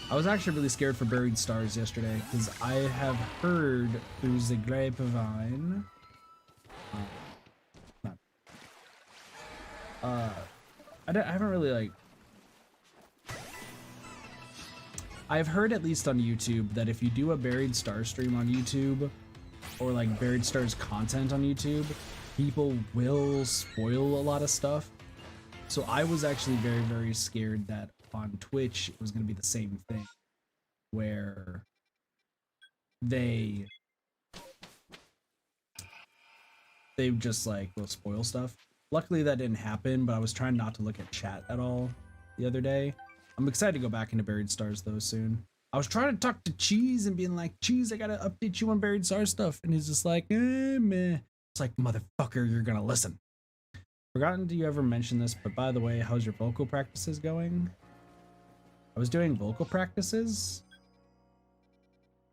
I was actually really scared for Buried Stars yesterday because I have heard through the grapevine. I haven't really like. I've heard at least on YouTube that if you do a Buried Star stream on YouTube, or like Buried Stars content on YouTube, people will spoil a lot of stuff. So I was actually very, very scared that on Twitch it was going to be the same thing, where they just like will spoil stuff. Luckily that didn't happen, but I was trying not to look at chat at all the other day. I'm excited to go back into Buried Stars though soon. I was trying to talk to Cheese and being like, Cheese, I gotta update you on Buried Stars stuff, and he's just like, meh. It's like, motherfucker, you're gonna listen. Forgotten, do you ever mention this? But by the way, how's your vocal practices going? I was doing vocal practices?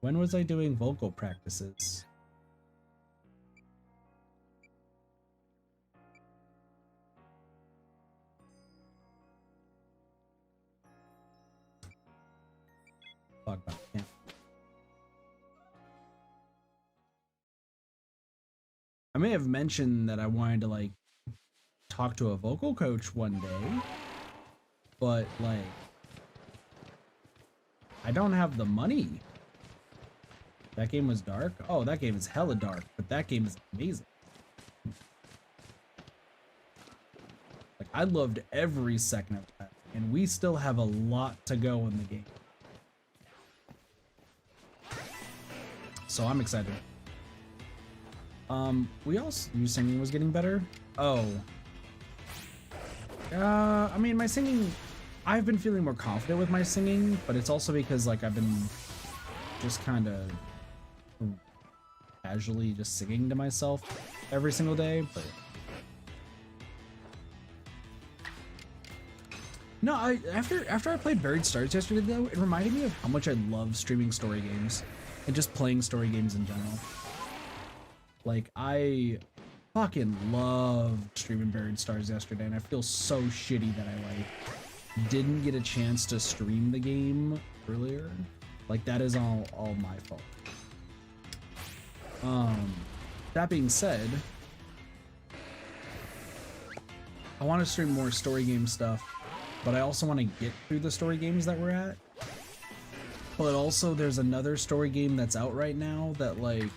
When was I doing vocal practices? Fuck, I can't. I may have mentioned that I wanted to like talk to a vocal coach one day, but like I don't have the money. That game was dark? Oh, that game is hella dark, but that game is amazing. Like I loved every second of that, and we still have a lot to go in the game. So I'm excited. We also knew singing was getting better. Oh. I mean, my singing, I've been feeling more confident with my singing, but it's also because like I've been just kind of casually just singing to myself every single day, but no, after I played Buried Stars yesterday though, it reminded me of how much I love streaming story games and just playing story games in general. Like I fucking loved streaming Buried Stars yesterday, and I feel so shitty that I like didn't get a chance to stream the game earlier. Like that is all my fault. That being said, I want to stream more story game stuff, but I also want to get through the story games that we're at. But also there's another story game that's out right now that like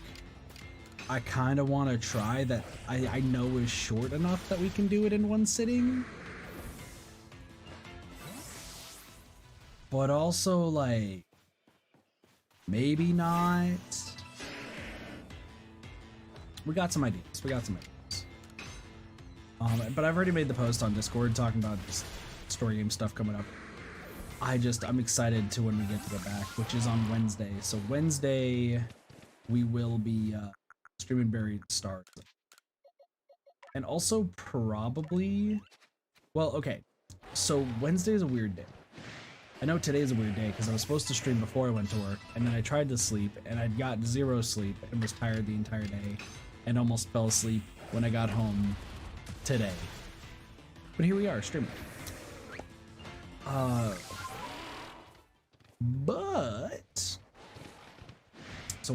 I kind of want to try that I know is short enough that we can do it in one sitting. But also like maybe not. We got some ideas. But I've already made the post on Discord talking about just story game stuff coming up. I'm excited to when we get to go back, which is on Wednesday. So Wednesday, we will be streaming Buried Stars. And also probably, well, okay. So Wednesday is a weird day. I know today is a weird day because I was supposed to stream before I went to work, and then I tried to sleep, and I'd got 0 sleep and was tired the entire day, and almost fell asleep when I got home today. But here we are, streaming. But so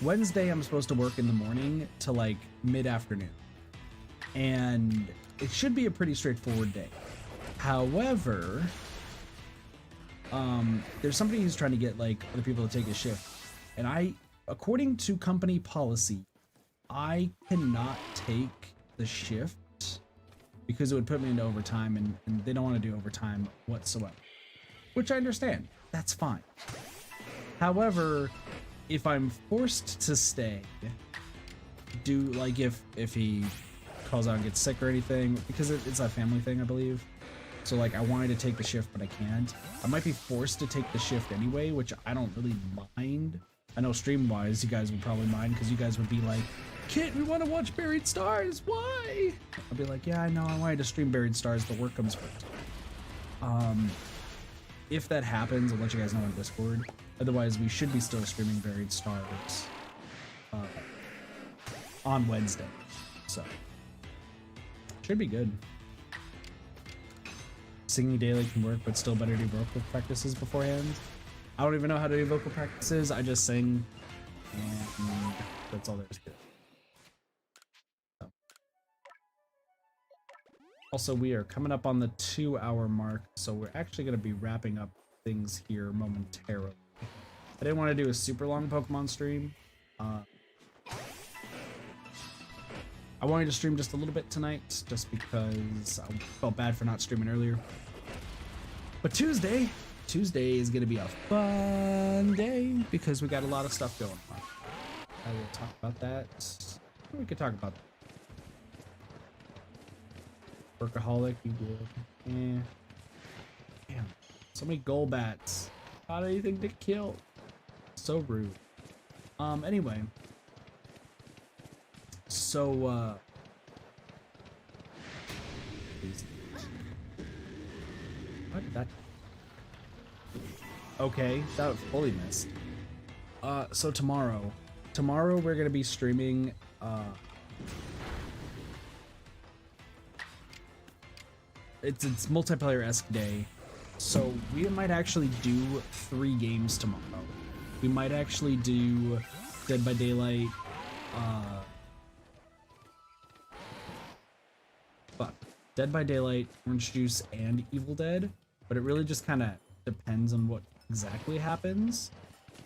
Wednesday I'm supposed to work in the morning to like mid-afternoon, and it should be a pretty straightforward day. However, there's somebody who's trying to get like other people to take a shift, and according to company policy, I cannot take the shift because it would put me into overtime, and they don't want to do overtime whatsoever, which I understand. That's fine. However, if I'm forced to stay, if he calls out and gets sick or anything, because it's a family thing, I believe. So like I wanted to take the shift, but I can't. I might be forced to take the shift anyway, which I don't really mind. I know stream-wise, you guys would probably mind because you guys would be like, Kit, we want to watch Buried Stars. Why? I'll be like, yeah, I know. I wanted to stream Buried Stars, but work comes first. If that happens, I'll let you guys know on Discord. Otherwise, we should be still streaming Buried Stars on Wednesday. So, should be good. Singing daily can work, but still better to do vocal practices beforehand. I don't even know how to do vocal practices. I just sing, and that's all there is to it. So. Also, we are coming up on the 2-hour mark, so we're actually going to be wrapping up things here momentarily. I didn't want to do a super long Pokemon stream. I wanted to stream just a little bit tonight, just because I felt bad for not streaming earlier. But Tuesday is going to be a fun day because we got a lot of stuff going on. I will talk about that. We could talk about that. Workaholic, you would. Eh. Damn. So many Golbats. Not anything to kill. So rude. Anyway. So, what did that? Okay, that was fully missed. So tomorrow we're gonna be streaming, it's multiplayer-esque day. So we might actually do 3 games tomorrow. We might actually do Dead by Daylight, Dead by Daylight, Orange Juice, and Evil Dead, but it really just kind of depends on what exactly happens.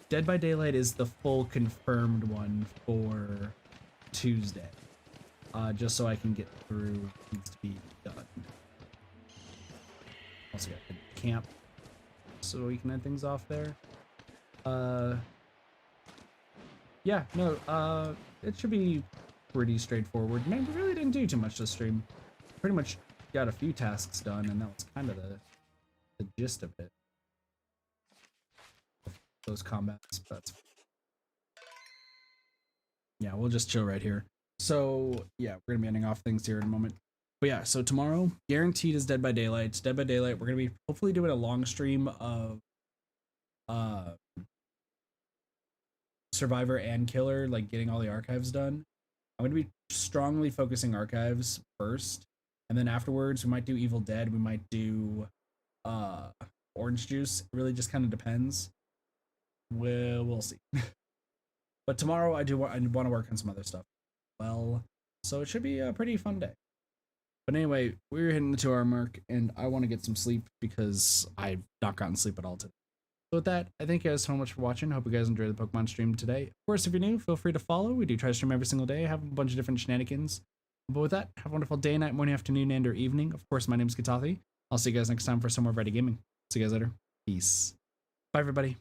Dead by Daylight is the full confirmed one for Tuesday, just so I can get through what needs to be done. Also got the camp, so we can end things off there. Yeah, no, it should be pretty straightforward. Man, we really didn't do too much this stream. Pretty much got a few tasks done, and that was kind of the gist of it. Those combats, but yeah, we'll just chill right here. So yeah, we're gonna be ending off things here in a moment. But yeah, so tomorrow, guaranteed, is Dead by Daylight. Dead by Daylight, we're gonna be hopefully doing a long stream of Survivor and Killer, like getting all the archives done. I'm gonna be strongly focusing archives first, and then afterwards we might do Evil Dead, we might do Orange Juice. It really just kind of depends. We'll see. But tomorrow I want to work on some other stuff. Well, so it should be a pretty fun day. But anyway, we're hitting the 2-hour mark, and I want to get some sleep because I've not gotten sleep at all today. So with that, I thank you guys so much for watching. Hope you guys enjoyed the Pokemon stream today. Of course, if you're new, feel free to follow. We do try to stream every single day. I have a bunch of different shenanigans. But with that, have a wonderful day, night, morning, afternoon, and or evening. Of course, my name is Katathi. I'll see you guys next time for some more Ready Gaming. See you guys later. Peace. Bye, everybody.